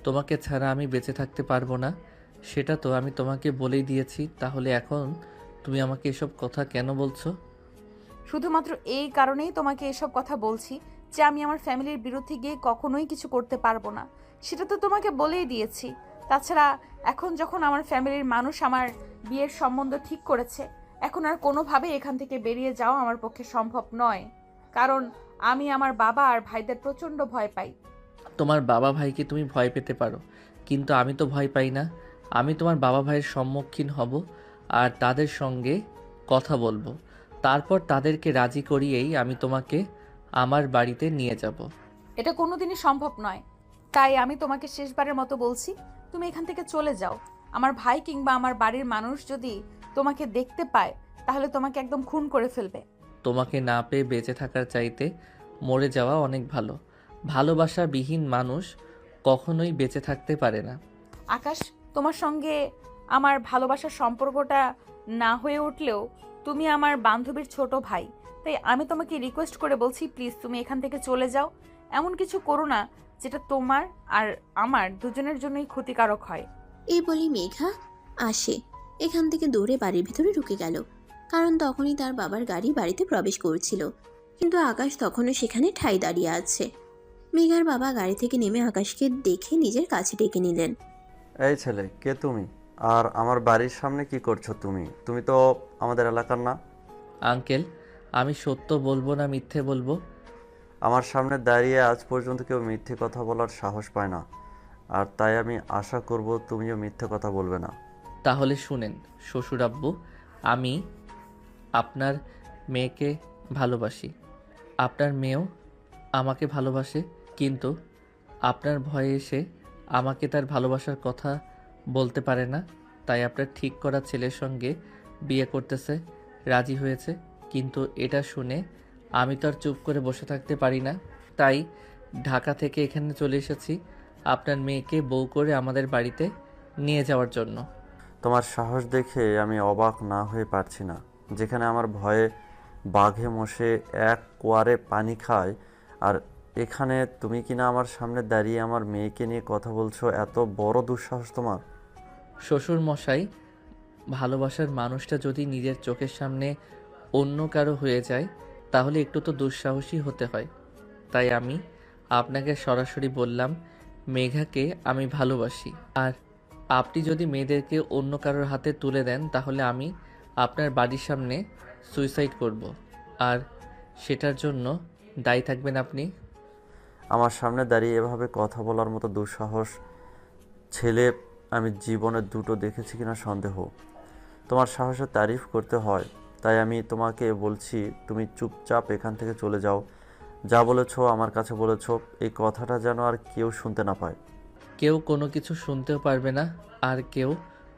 তোমাকে ছাড়া আমি বেঁচে থাকতে পারবো না, সেটা তো আমি তোমাকে বলেই দিয়েছি। তাহলে এখন তুমি আমাকে এসব কথা কেন বলছো? শুধুমাত্র এই কারণেই তোমাকে এসব কথা বলছি যে আমি আমার ফ্যামিলির বিরুদ্ধে গিয়ে কখনোই কিছু করতে পারবো না, সেটা তো তোমাকে বলেই দিয়েছি। তাছাড়া এখন যখন আমার ফ্যামিলির মানুষ আমার বিয়ের সম্বন্ধ ঠিক করেছে, এখন আর কোনোভাবে এখান থেকে বেরিয়ে যাওয়া আমার পক্ষে সম্ভব নয়, কারণ আমি আমার বাবা আর ভাইদের প্রচণ্ড ভয় পাই। তোমার বাবা ভাইকে তুমি ভয় পেতে পারো, কিন্তু আমি তো ভয় পাই না। আমি তোমার বাবা ভাইয়ের সম্মুখীন হব, আর তাদের সঙ্গে কথা বলবো। তারপর তাদেরকে রাজি করিয়েই আমি তোমাকে আমার বাড়িতে নিয়ে যাব। এটা কোনোদিনই সম্ভব নয়। তাই আমি তোমাকে শেষবারের মতো বলছি, তুমি এখান থেকে চলে যাও। আমার ভাই কিংবা আমার বাড়ির মানুষ যদি তোমাকে দেখতে পায় তাহলে তোমাকে একদম খুন করে ফেলবে। তোমাকে না পেয়ে বেঁচে থাকার চাইতে মরে যাওয়া অনেক ভালো। ভালোবাসাবিহীন মানুষ কখনোই বেঁচে থাকতে পারে না। আকাশ, তোমার সঙ্গে আমার ভালোবাসার সম্পর্কটা না হয়ে উঠলেও তুমি আমার বান্ধবীর ছোট ভাই, তাই আমি তোমাকে রিকোয়েস্ট করে বলছি, প্লিজ তুমি এখান থেকে চলে যাও। এমন কিছু করো না যেটা তোমার আর আমার দুজনের জন্যই ক্ষতিকারক হয়। এই বলে মেঘা আসে এখান থেকে দৌড়ে বাড়ির ভিতরে ঢুকে গেল, কারণ তখনই তার বাবার গাড়ি বাড়িতে প্রবেশ করছিল। কিন্তু আকাশ তখনও সেখানে ঠাই দাঁড়িয়ে আছে। মেঘার বাবা গাড়ি থেকে নেমে আকাশকে দেখে নিজের কাছে ডেকে নিলেন। এই ছেলে, কে তুমি? আর আমার বাড়ির সামনে কি করছো তুমি? তুমি তো আমাদের এলাকার না। আঙ্কেল, আমি সত্য বলবো না মিথ্যে বলবো? আমার সামনে দাঁড়িয়ে আজ পর্যন্ত কেউ মিথ্যে কথা বলার সাহস পায় না, আর তাই আমি আশা করব তুমিও মিথ্যে কথা বলবে না। তাহলে শুনেন শ্বশুর আব্বু, আমি আপনার মেয়েকে ভালোবাসি, আপনার মেয়েও আমাকে ভালোবাসে, কিন্তু আপনার ভয়ে এসে আমাকে তার ভালোবাসার কথা বলতে পারে না, তাই আপনার ঠিক করা ছেলের সঙ্গে বিয়ে করতেছে, রাজি হয়েছে। কিন্তু এটা শুনে আমি তো আর চুপ করে বসে থাকতে পারি না, তাই ঢাকা থেকে এখানে চলে এসেছি আপনার মেয়েকে বউ করে আমাদের বাড়িতে নিয়ে যাওয়ার জন্য। তোমার সাহস দেখে আমি অবাক না হয়ে পারছি না। যেখানে আমার ভয়ে বাঘে মশে এক কোয়ারে পানি খায়, আর এখানে তুমি কিনা আমার সামনে দাঁড়িয়ে আমার মেয়েকে নিয়ে কথা বলছো। এত বড় দুঃসাহস তোমার! শ্বশুর মশাই, ভালোবাসার মানুষটা যদি নিজের চোখের সামনে অন্য কারো হয়ে যায় তাহলে একটু তো দুঃসাহসী হতে হয়। তাই আমি আপনাকে সরাসরি বললাম মেঘাকে আমি ভালোবাসি, আর আপনি যদি মেয়েদেরকে অন্য কারোর হাতে তুলে দেন তাহলে আমি আপনার বাড়ির সামনে সুইসাইড করব, আর সেটার জন্য দায়ী থাকবেন আপনি। আমার সামনে দাঁড়িয়ে এভাবে কথা বলার মতো দুঃসাহস ছেলে আমি জীবনে দুটো দেখেছি কিনা সন্দেহ। তোমার সাহসের তারিফ করতে হয়, তাই আমি তোমাকে বলছি তুমি চুপচাপ এখান থেকে চলে যাও। যা বলেছো আমার কাছে বলেছো, এই কথাটা যেন আর কেউ শুনতে না পায়। কেউ কোনো কিছু শুনতেও পারবে না, আর কেউ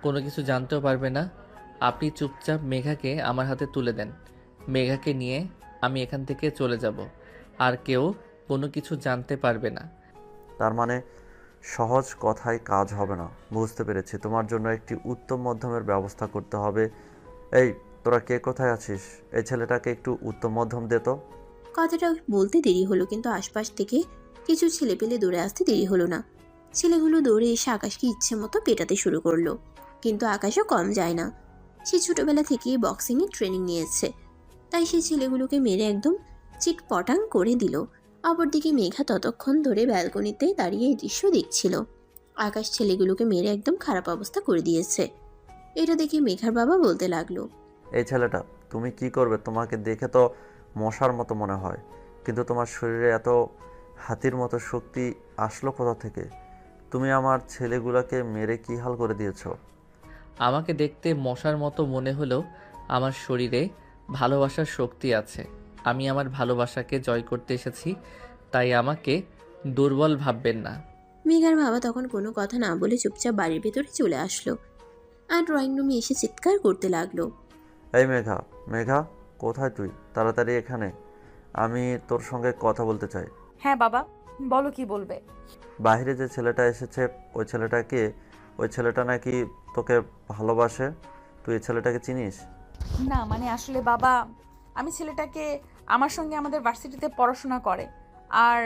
কোনো কিছু জানতেও পারবে না। আপনি চুপচাপ মেঘাকে আমার হাতে তুলে দেন, মেঘাকে নিয়ে আমি এখান থেকে চলে যাব, আর কেউ কোনো কিছু জানতে পারবে না। তার মানে সহজ কথায় কাজ হবে না। বুঝতে পেরেছি, তোমার জন্য একটি উত্তম মধ্যমের ব্যবস্থা করতে হবে। এই তোরা কে কোথায় আছিস? এই ছেলেটাকে একটু উত্তম মধ্যম দে তো। কথাটা বলতে দেরি হলো, কিন্তু আশপাশ থেকে কিছু ছেলে পেলে দৌড়ে আসতে দেরি হলো না। ছেলেগুলো দৌড়ে এসে আকাশকে ইচ্ছে মতো পেটাতে শুরু করলো, কিন্তু আকাশও কম যায় না। সে ছোটবেলা থেকেই বক্সিংয়ে ট্রেনিং নিয়েছে, তাই সেই ছেলেগুলোকে মেরে একদম চিটপটাং করে দিল। অপরদিকে মেঘা ততক্ষণ ধরে ব্যালকনিতে দাঁড়িয়ে এই দৃশ্য দেখছিল। আকাশ ছেলেগুলোকে মেরে একদম খারাপ অবস্থা করে দিয়েছে। এটা দেখে মেঘার বাবা বলতে লাগলো, এই ছেলেটা তুমি কি করবে? তোমাকে দেখে তো মশার মতো মনে হয়, কিন্তু তোমার শরীরে এত হাতির মতো শক্তি আসলো কোথা থেকে? তুমি আমার ছেলেগুলোকে মেরে কি হাল করে দিয়েছো? আমাকে দেখতে মশার মতো মনে হলেও আমার শরীরে ভালোবাসার শক্তি আছে। আমি আমার ভালোবাসাকে জয় করতে এসেছি, তাই আমাকে দুর্বল ভাববেন না। মেঘার বাবা তখন কোনো কথা না বলে চুপচাপ বাড়ির ভেতরে চলে আসলো, আর ড্রয়িং রুমে এসে চিৎকার করতে লাগলো। এই মেঘা, মেঘা কোথায় তুই? তাড়াতাড়ি এখানে, আমি তোর সঙ্গে কথা বলতে চাই। হ্যাঁ বাবা, বলো কি বলবে। বাইরে যে ছেলেটা এসেছে ওই ছেলেটাকে, ওই ছেলেটা নাকি তোকে ভালোবাসে। তুই এই ছেলেটাকে চিনিস? না মানে আসলে বাবা, আমি ছেলেটাকে, আমার সঙ্গে আমাদের ভার্সিটিতে পড়াশোনা করে, আর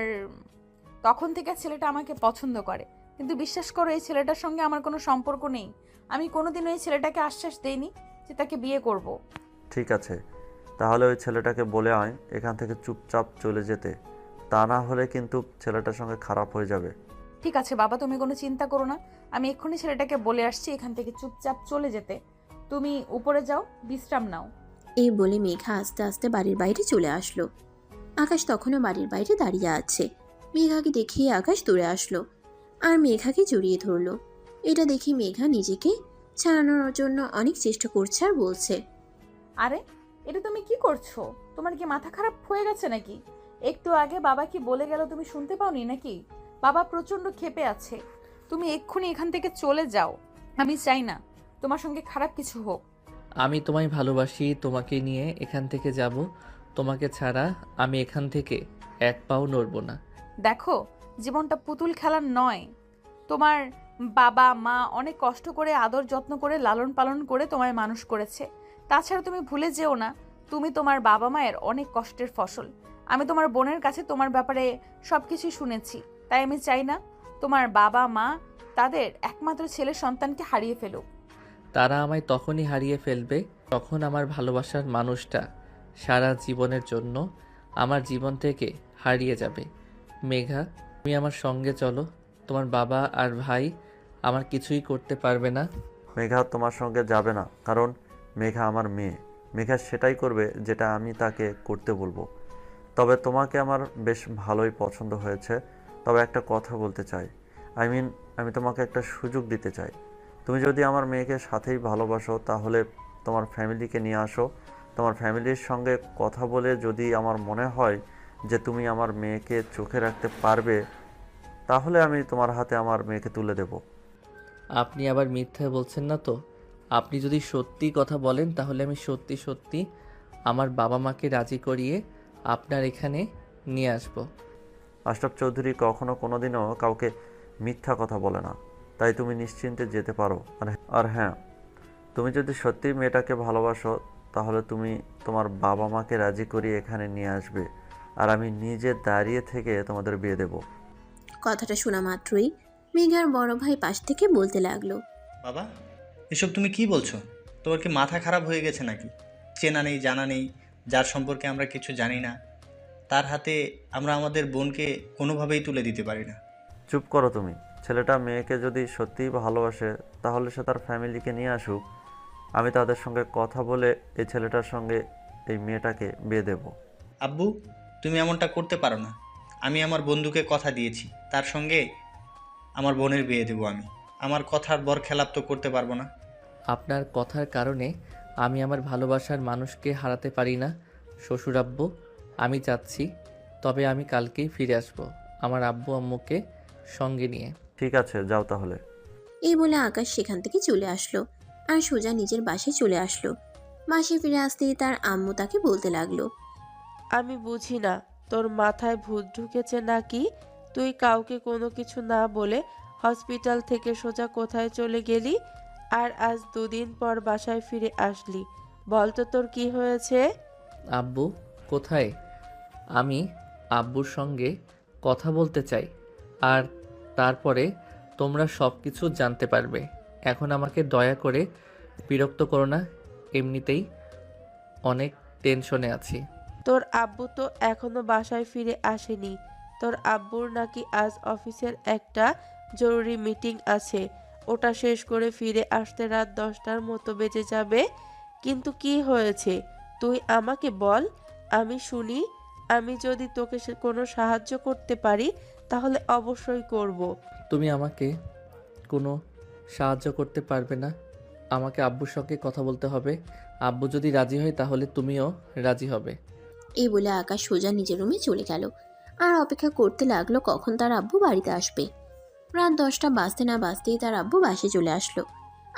তখন থেকে ছেলেটা আমাকে পছন্দ করে। কিন্তু বিশ্বাস করো, এই ছেলেটার সঙ্গে আমার কোনো সম্পর্ক নেই। আমি কোনোদিনও এই ছেলেটাকে আশ্বাস দেইনি যে তাকে বিয়ে করব। ঠিক আছে, তাহলে ওই ছেলেটাকে বলে আয় এখান থেকে চুপচাপ চলে যেতে, তা না হলে কিন্তু ছেলেটার সঙ্গে খারাপ হয়ে যাবে। ঠিক আছে বাবা, তুমি কোনো চিন্তা করো না, আমি এক্ষুনি ছেলেটাকে বলে আসছি এখান থেকে চুপচাপ চলে যেতে। তুমি উপরে যাও, বিশ্রাম নাও। এই বলে মেঘা আস্তে আস্তে বাড়ির বাইরে চলে আসলো। আকাশ তখনও বাড়ির বাইরে দাঁড়িয়ে আছে। মেঘাকে দেখিয়ে আকাশ দৌড়ে আসলো আর মেঘাকে জড়িয়ে ধরলো। এটা দেখে মেঘা নিজেকে ছাড়ানোর জন্য অনেক চেষ্টা করছে আর বলছে, আরে এটা তুমি কি করছো? তোমার কি মাথা খারাপ হয়ে গেছে নাকি? একটু আগে বাবা কি বলে গেল তুমি শুনতে পাওনি নাকি? বাবা প্রচণ্ড ক্ষেপে আছে। তুমি এক্ষুনি এখান থেকে চলে যাও। আমি চাই না তোমার সঙ্গে খারাপ কিছু হোক। আমি তোমায় ভালোবাসি, তোমাকে নিয়ে এখান থেকে যাব। তোমাকে ছাড়া আমি এখান থেকে এক পাও নড়ব না। দেখো, জীবনটা পুতুল খেলার নয়। তোমার বাবা মা অনেক কষ্ট করে আদর যত্ন করে লালন পালন করে তোমায় মানুষ করেছে। তাছাড়া তুমি ভুলে যেও না, তুমি তোমার বাবা মায়ের অনেক কষ্টের ফসল। আমি তোমার বোনের কাছে তোমার ব্যাপারে সবকিছু শুনেছি, তাই আমি চাই না তোমার বাবা মা তাদের একমাত্র ছেলে সন্তানকে হারিয়ে ফেলুক। তারা আমায় তখনই হারিয়ে ফেলবে তখন আমার ভালোবাসার মানুষটা সারা জীবনের জন্য আমার জীবন থেকে হারিয়ে যাবে। মেঘা, তুমি আমার সঙ্গে চলো। তোমার বাবা আর ভাই আমার কিছুই করতে পারবে না। মেঘা তোমার সঙ্গে যাবে না, কারণ মেঘা আমার মেয়ে। মেঘা সেটাই করবে যেটা আমি তাকে করতে বলবো। তবে তোমাকে আমার বেশ ভালোই পছন্দ হয়েছে। তবে একটা কথা বলতে চাই, আমি তোমাকে একটা সুযোগ দিতে চাই। তুমি যদি আমার মেয়েকে সাথেই ভালোবাসো তাহলে তোমার ফ্যামিলিকে নিয়ে আসো। তোমার ফ্যামিলির সঙ্গে কথা বলে যদি আমার মনে হয় যে তুমি আমার মেয়েকে চোখে রাখতে পারবে, তাহলে আমি তোমার হাতে আমার মেয়েকে তুলে দেব। আপনি আবার মিথ্যা বলছেন না তো? আপনি যদি সত্যি কথা বলেন তাহলে আমি সত্যি সত্যি আমার বাবা মাকে রাজি করিয়ে আপনার এখানে নিয়ে আসব। আশরাফ চৌধুরী কখনো কোনোদিনও কাউকে মিথ্যা কথা বলে না, তাই তুমি নিশ্চিন্তে যেতে পারো। আর হ্যাঁ, তুমি যদি সত্যি মেয়েটাকে ভালোবাসো তাহলে তুমি তোমার বাবা মাকে রাজি করিয়ে এখানে নিয়ে আসবে, আর আমি নিজে দাঁড়িয়ে থেকে তোমাদের বিয়ে দেব। কথাটা শোনা মাত্রই মেঘার বড় ভাই পাশ থেকে বলতে লাগলো, বাবা, এসব তুমি কি বলছো? তোমার কি মাথা খারাপ হয়ে গেছে নাকি? চেনা নেই জানা নেই, যার সম্পর্কে আমরা কিছু জানি না, তার হাতে আমরা আমাদের বোনকে কোনোভাবেই তুলে দিতে পারি না। চুপ করো তুমি। ছেলেটা মেয়েকে যদি সত্যিই ভালোবাসে তাহলে সে তার ফ্যামিলিকে নিয়ে আসুক। আমি তাদের সঙ্গে কথা বলে এই ছেলেটার সঙ্গে এই মেয়েটাকে বিয়ে দেব। আব্বু, তুমি এমনটা করতে পারো না। আমি আমার বন্ধুকে কথা দিয়েছি, তার সঙ্গে আমার বোনের বিয়ে দেবো আমি। আমার কথার বরখেলাপ তো করতে পারবো না। আপনার কথার কারণে আমি আমার ভালোবাসার মানুষকে হারাতে পারি না শ্বশুর আব্বু। আমি যাচ্ছি, তবে আমি কালকেই ফিরে আসব আমার আব্বু আম্মুকে সঙ্গে নিয়ে। ঠিক আছে, যাও তাহলে। এই বলে আকাশ সেখান থেকে চলে আসলো আর সোজা নিজের বাসায় চলে আসলো। বাসায় ফিরে আসতেই তার আম্মু তাকে বলতে লাগলো, আমি বুঝি না তোর মাথায় ভূত ঢুকেছে নাকি? তুই কাউকে কোনো কিছু না বলে হসপিটাল থেকে সোজা কোথায় চলে গেলি, আর আজ 2 দিন পর বাসায় ফিরে আসলি? বল তো তোর কি হয়েছে? আব্বু কোথায়? আমি আব্বুর সঙ্গে কথা বলতে চাই, আর তারপরে তোমরা সব কিছু জানতে পারবে। এখন আমাকে দয়া করে বিরক্ত করো না, এমনিতেই অনেক টেনশনে আছি। তোর আব্বু তো এখনো বাসায় ফিরে আসেনি। তোর আব্বুর নাকি আজ অফিসের একটা জরুরি মিটিং আছে। ওটা শেষ করে ফিরে আসতে রাত 10টার মতো বেজে যাবে। কিন্তু কি হয়েছে তুই আমাকে বল, আমি শুনি। আমি যদি তোকে কোনো সাহায্য করতে পারি তাহলে অবশ্যই করব। তুমি আমাকে কোনো সাহায্য করতে পারবে না। আমাকে আব্বুর সঙ্গে কথা বলতে হবে। আব্বু যদি রাজি হয় তাহলে তুমিও রাজি হবে। এই বলে আকাশ সোজা নিজের রুমে চলে গেল আর অপেক্ষা করতে লাগলো কখন তার আব্বু বাড়িতে আসবে। রাত 10টা বাজতে না বাজতেই তার আব্বু বাসে চলে আসলো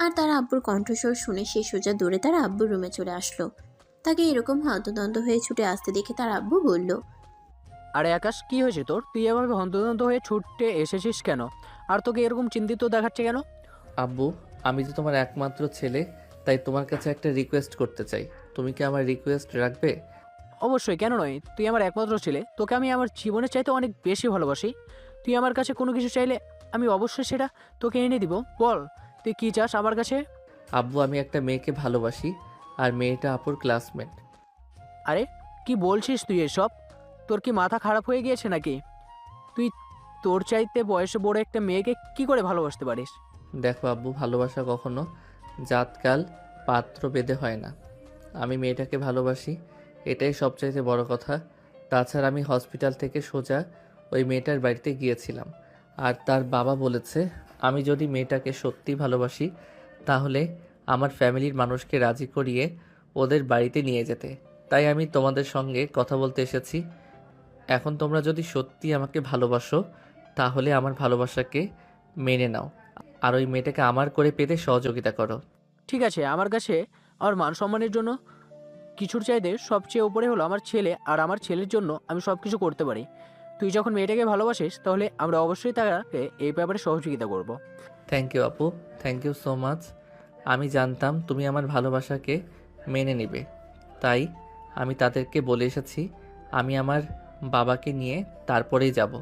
আর তার আব্বুর কণ্ঠস্বর শুনে সে সোজা দৌড়ে তার আব্বুর রুমে চলে আসলো। তাকে এরকম হন্তদন্ত হয়ে ছুটে আসতে দেখে তার আব্বু বলল, আরে আকাশ, কি হয়েছে তোর? তুই এভাবে হন্তদন্ত হয়ে ছুটে এসেছিস কেন? আর তোকে এরকম চিন্তিত দেখাচ্ছে কেন? আব্বু, আমি তো তোমার একমাত্র ছেলে, তাই তোমার কাছে একটা রিকোয়েস্ট করতে চাই। তুমি কি আমার রিকোয়েস্ট রাখবে? অবশ্যই, কেন নয়? তুই আমার একমাত্র ছেলে, তোকে আমি আমার জীবনের চাইতে অনেক বেশি ভালোবাসি। তুই আমার কাছে কোনো কিছু চাইলে আমি অবশ্যই সেটা তোকে এনে দিব। বল তুই কি চাস আমার কাছে? আব্বু, আমি একটা মেয়েকে ভালোবাসি, আর মেয়েটা আপুর ক্লাসমেট। আরে কি বলছিস তুই এসব? তোর কি মাথা খারাপ হয়ে গিয়েছে নাকি? তুই তোর চাইতে বয়সে বড় একটা মেয়েকে কি করে ভালোবাসতে পারিস? দেখো আব্বু, ভালোবাসা কখনো জাতকাল পাত্র বেঁধে হয় না। আমি মেয়েটাকে ভালোবাসি, এটাই সবচাইতে বড় কথা। তাছাড়া আমি হসপিটাল থেকে সোজা ওই মেয়েটার বাড়িতে গিয়েছিলাম, আর তার বাবা বলেছে আমি যদি মেয়েটাকে সত্যি ভালোবাসি তাহলে আমার ফ্যামিলির মানুষকে রাজি করিয়ে ওদের বাড়িতে নিয়ে যেতে। তাই আমি তোমাদের সঙ্গে কথা বলতে এসেছি। এখন তোমরা যদি সত্যি আমাকে ভালোবাসো তাহলে আমার ভালোবাসাকে মেনে নাও আর ওই মেয়েটাকে আমার করে পেতে সহযোগিতা করো। ঠিক আছে, আমার কাছে আমার মান সম্মানের জন্য কিছুর চাইতে সবচেয়ে উপরে হলো আমার ছেলে, আর আমার ছেলের জন্য আমি সব কিছু করতে পারি। তুই যখন মেয়েটাকে ভালোবাসিস তাহলে আমরা অবশ্যই তাকে এই ব্যাপারে সহযোগিতা করব। থ্যাংক ইউ আপু, থ্যাংক ইউ সো মাচ। আমি জানতাম তুমি আমার ভালোবাসাকে মেনে নেবে, তাই আমি তাদেরকে বলে এসেছি আমি আমার বাবাকে নিয়ে তারপরেই যাব।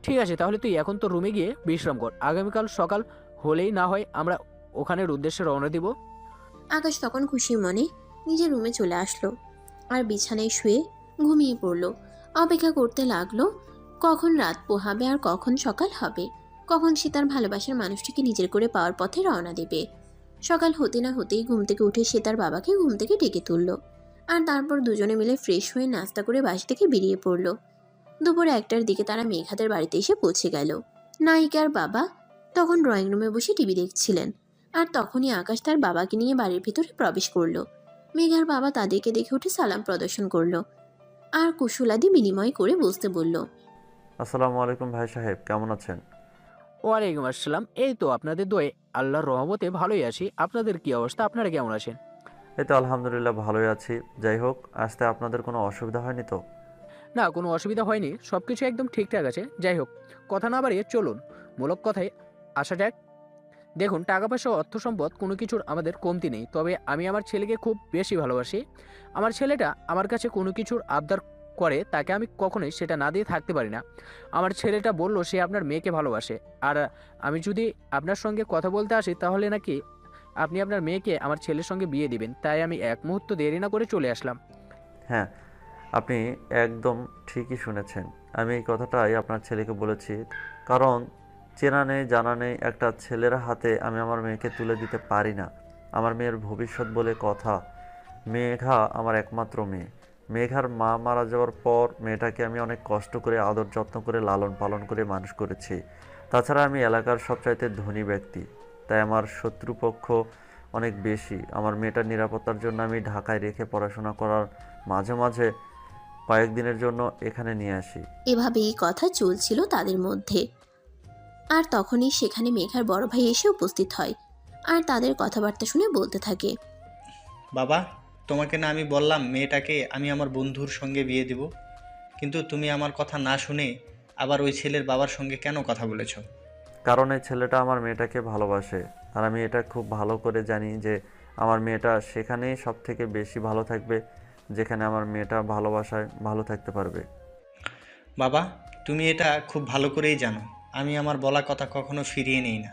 ঠিক আছে, তাহলে তুই এখন তো রুমে গিয়ে বিশ্রাম কর। আগামীকাল সকাল হলেই না হয় আমরা ওখানের উদ্দেশ্যে রওনা দিব। আকাশ তখন খুশি মনে নিজের রুমে চলে আসলো আর বিছানায় শুয়ে ঘুমিয়ে পড়লো। অপেক্ষা করতে লাগলো কখন রাত পোহাবে আর কখন সকাল হবে, কখন সে তার ভালোবাসার মানুষটিকে নিজের করে পাওয়ার পথে রওনা দেবে। সকাল হতে না হতেই ঘুম থেকে উঠে সে তার বাবাকে ঘুম থেকে ডেকে তুললো আর তারপর দুজনে মিলে ফ্রেশ হয়ে নাস্তা করে বাসা থেকে বেরিয়ে পড়লো। দুপুর 1টার দিকে তারা মেঘাদের বাড়িতে এসে পৌঁছে গেল। নায়িকার বাবা তখন ড্রয়িং রুমে বসে টিভি দেখছিলেন আর তখনই আকাশ তার বাবাকে নিয়ে বাড়ির ভিতরে প্রবেশ করলো। মেঘার বাবা তাদেরকে দেখে উঠে সালাম প্রদর্শন করলো আর কুশলাদি বিনিময় করে বসতে বলল। আসসালামু আলাইকুম ভাই সাহেব, কেমন আছেন? ওয়ালাইকুম আসসালাম। এই তো আপনাদের দোয়ে আল্লাহর রহমতে ভালোই আছি। আপনাদের কি অবস্থা? আপনারা কেমন আছেন? এই তো আলহামদুলিল্লাহ ভালোই আছি। যাই হোক, আসতে আপনাদের কোনো অসুবিধা হয়নি তো? না, কোনো অসুবিধা হয়নি, সব কিছু একদম ঠিকঠাক আছে। যাই হোক, কথা না বাড়িয়ে চলুন মূলক কথায় আসা যাক। দেখুন, টাকা পয়সা অর্থ সম্পদ কোনো কিছুর আমাদের কমতি নেই, তবে আমি আমার ছেলেকে খুব বেশি ভালোবাসি। আমার ছেলেটা আমার কাছে কোনো কিছুর আবদার করে, তাকে আমি কখনোই সেটা না দিয়ে থাকতে পারি না। আমার ছেলেটা বলল সে আপনার মেয়েকে ভালোবাসে, আর আমি যদি আপনার সঙ্গে কথা বলতে আসি তাহলে নাকি আপনি আপনার মেয়েকে আমার ছেলের সঙ্গে বিয়ে দিবেন। তাই আমি এক মুহূর্ত দেরি না করে চলে আসলাম। হ্যাঁ, আপনি একদম ঠিকই শুনেছেন। আমি এই কথাটাই আপনার ছেলেকে বলেছি, কারণ চেনা নেই জানা নেই একটা ছেলের হাতে আমি আমার মেয়েকে তুলে দিতে পারি না। আমার মেয়ের ভবিষ্যৎ বলে কথা। মেঘা আমার একমাত্র মেয়ে। মেঘার মা মারা যাওয়ার পর মেয়েটাকে আমি অনেক কষ্ট করে আদর যত্ন করে লালন পালন করে মানুষ করেছি। তাছাড়া আমি এলাকার সবচাইতে ধনী ব্যক্তি, তাই আমার শত্রুপক্ষ অনেক বেশি। আমার মেয়েটার নিরাপত্তার জন্য আমি ঢাকায় রেখে পড়াশোনা করার মাঝে মাঝে কয়েকদিনের জন্য এখানে নিয়ে আসি। এভাবেই কথা চলছিল তাদের মধ্যে। আর তখনই সেখানে মেঘার বড় ভাই এসে উপস্থিত হয় আর তাদের কথাবার্তা শুনে বলতে থাকে। বাবা, তোমাকে না আমি বললাম মেয়েটাকে আমি আমার বন্ধুর সঙ্গে বিয়ে দেব, কিন্তু তুমি আমার কথা না শুনে আবার ওই ছেলের বাবার সঙ্গে কেন কথা বলেছো? কারণ এই ছেলেটা আমার মেয়েটাকে ভালোবাসে, আর আমি এটা খুব ভালো করে জানি যে আমার মেয়েটা সেখানেই সব থেকে বেশি ভালো থাকবে, যেখানে আমার মেয়েটা ভালোবাসায় ভালো থাকতে পারবে। বাবা, তুমি এটা খুব ভালো করেই জানো আমি আমার বলা কথা কখনো ফিরিয়ে নেই না,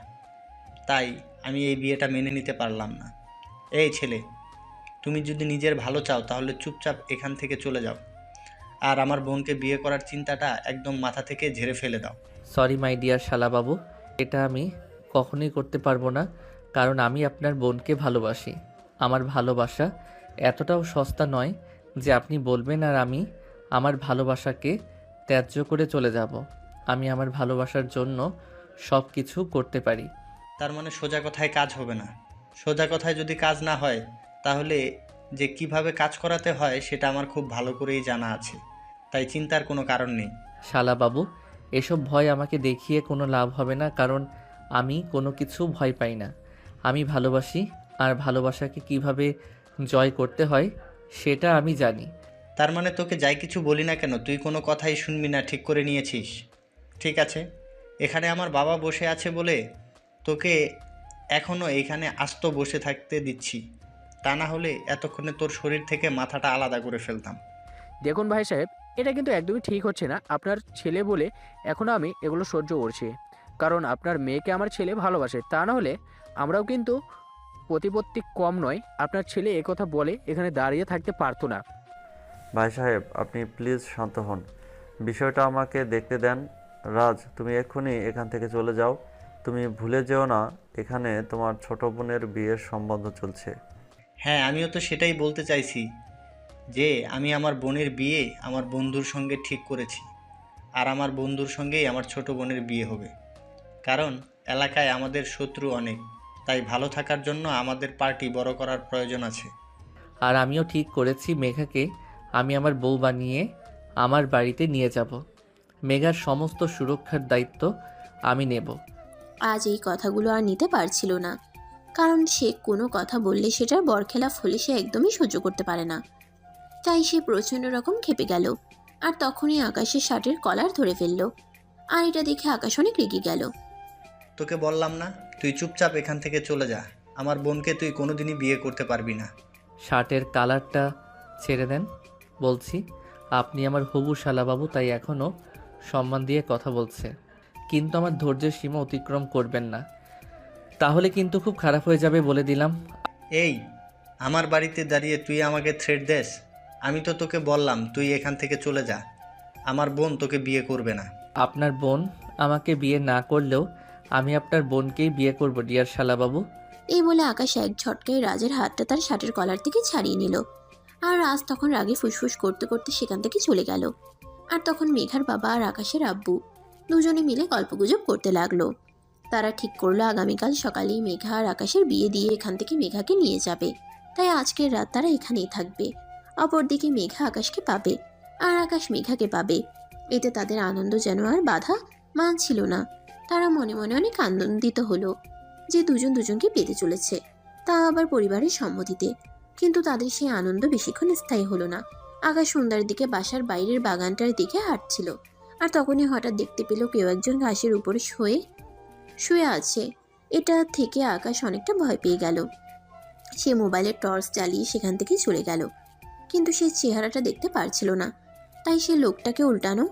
তাই আমি এই বিয়েটা মেনে নিতে পারলাম না। এই ছেলে, তুমি যদি নিজের ভালো চাও তাহলে চুপচাপ এখান থেকে চলে যাও, আর আমার বোনকে বিয়ে করার চিন্তাটা একদম মাথা থেকে ঝেড়ে ফেলে দাও। সরি মাই ডিয়ার শালাবাবু, এটা আমি কখনোই করতে পারবো না, কারণ আমি আপনার বোনকে ভালোবাসি। আমার ভালোবাসা এতটাও সস্তা নয় যে আপনি বলবেন আর আমি আমার ভালোবাসাকে ত্যায্য করে চলে যাব। আমি আমার ভালোবাসার জন্য সব কিছু করতে পারি। তার মানে সোজা কথায় কাজ হবে না? সোজা কথায় যদি কাজ না হয় তাহলে যে কিভাবে কাজ করাতে হয় সেটা আমার খুব ভালো করেই জানা আছে, তাই চিন্তার কোনো কারণ নেই। শালাবাবু, এসব ভয় আমাকে দেখিয়ে কোনো লাভ হবে না, কারণ আমি কোনো কিছু ভয় পাই না। আমি ভালোবাসি, আর ভালোবাসাকে কিভাবে জয় করতে হয় সেটা আমি জানি। তার মানে তোকে যাই কিছু বলি না কেন তুই কোনো কথাই শুনবি না, ঠিক করে নিয়েছিস? ঠিক আছে, এখানে আমার বাবা বসে আছে বলে তোকে এখনও এইখানে আস্ত বসে থাকতে দিচ্ছি, তা না হলে এতক্ষণে তোর শরীর থেকে মাথাটা আলাদা করে ফেলতাম। দেখুন ভাই সাহেব, এটা কিন্তু একদমই ঠিক হচ্ছে না। আপনার ছেলে বলে এখনও আমি এগুলো সহ্য করছি, কারণ আপনার মেয়েকে আমার ছেলে ভালোবাসে। তা না হলে আমরাও কিন্তু প্রতিপত্তি কম নয়। আপনার ছেলে একথা বলে এখানে দাঁড়িয়ে থাকতে পারতো না। ভাই সাহেব, আপনি প্লিজ শান্ত হন, বিষয়টা আমাকে দেখতে দেন। রাজ, তুমি এক্ষুনি এখান থেকে চলে যাও। তুমি ভুলে যেও না এখানে তোমার ছোট বোনের বিয়ের সম্বন্ধ চলছে। হ্যাঁ, আমিও তো সেটাই বলতে চাইছি যে আমি আমার বোনের বিয়ে আমার বন্ধুর সঙ্গে ঠিক করেছি, আর আমার বন্ধুর সঙ্গেই আমার ছোট বোনের বিয়ে হবে। কারণ এলাকায় আমাদের শত্রু অনেক, তাই ভালো থাকার জন্য আমাদের পার্টি বড় করার প্রয়োজন আছে। আর আমিও ঠিক করেছি মেঘাকে আমি আমার বউ বানিয়ে আমার বাড়িতে নিয়ে যাব। মেঘার সমস্ত সুরক্ষার দায়িত্ব আমি নেব। আজ এই কথাগুলো আর নিতে পারছিল না, কারণ সে কোনো কথা বললে সেটার বরখেলাপ হলে সে একদমই সহ্য করতে পারে না। তাই সে প্রচণ্ড রকম ক্ষেপে গেল, আর তখনই আকাশের শার্টের কলার ধরে ফেলল। আর এটা দেখে আকাশ অনেক রেগে গেল। তোকে বললাম না, তুই চুপচাপ এখান থেকে চলে যা। আমার বোনকে তুই কোনোদিনই বিয়ে করতে পারবি না। শার্টের কালারটা ছেড়ে দেন বলছি। আপনি আমার হবু শালাবাবু, তাই এখনও সম্মান দিয়ে কথা বলছে, কিন্তু আমার ধৈর্যের সীমা অতিক্রম করবেন না, তাহলে কিন্তু খুব খারাপ হয়ে যাবে বলে দিলাম। এই, আমার বাড়িতে দাঁড়িয়ে তুই আমাকে থ্রেট দেস? আমি তো তোকে বললাম তুই এখান থেকে চলে যা। আমার বোন তোকে বিয়ে করবে না। আপনার বোন আমাকে বিয়ে না করলেও আমি আপনার বোনকেই বিয়ে করব ডিয়ার শালাবাবু। এই বলে আকাশ এক ঝটকায় রাজের হাতটা তার শার্টের কলার থেকে ছাড়িয়ে নিল। আর রাজ তখন রাগে ফুসফুস করতে করতে সেখান থেকে চলে গেল। আর তখন মেঘার বাবা আর আকাশের আব্বু দুজনে মিলে গল্পগুজব করতে লাগলো। তারা ঠিক করলো আগামীকাল সকালেই মেঘা আর আকাশের বিয়ে দিয়ে এখান থেকে মেঘাকে নিয়ে যাবে। তাই আজকের রাত তারা এখানেই থাকবে। অপরদিকে মেঘা আকাশকে পাবে, আর আকাশ মেঘাকে পাবে। এতে তাদের আনন্দ যেন আর বাধা মানছিল না। তারা মনে মনে অনেক আনন্দিত হলো যে দুজন দুজনকে পেতে চলেছে, তা আবার পরিবারের সম্মতিতে। কিন্তু তাদের সেই আনন্দ বেশিক্ষণ স্থায়ী হলো না। আকাশ সন্ধ্যার দিকে বাসার বাইরের বাগানটার দিকে হাঁটছিল, আর তখনই হঠাৎ দেখতে পেল কেউ একজন ঘাসের উপরে শুয়ে আছে। এটা থেকে আকাশ অনেকটা ভয় পেয়ে গেল। সে মোবাইলের টর্চ জ্বালিয়ে সেখান থেকে চলে গেল, কিন্তু সে চেহারাটা দেখতে পারছিল না। তাই সে লোকটাকে উল্টানো,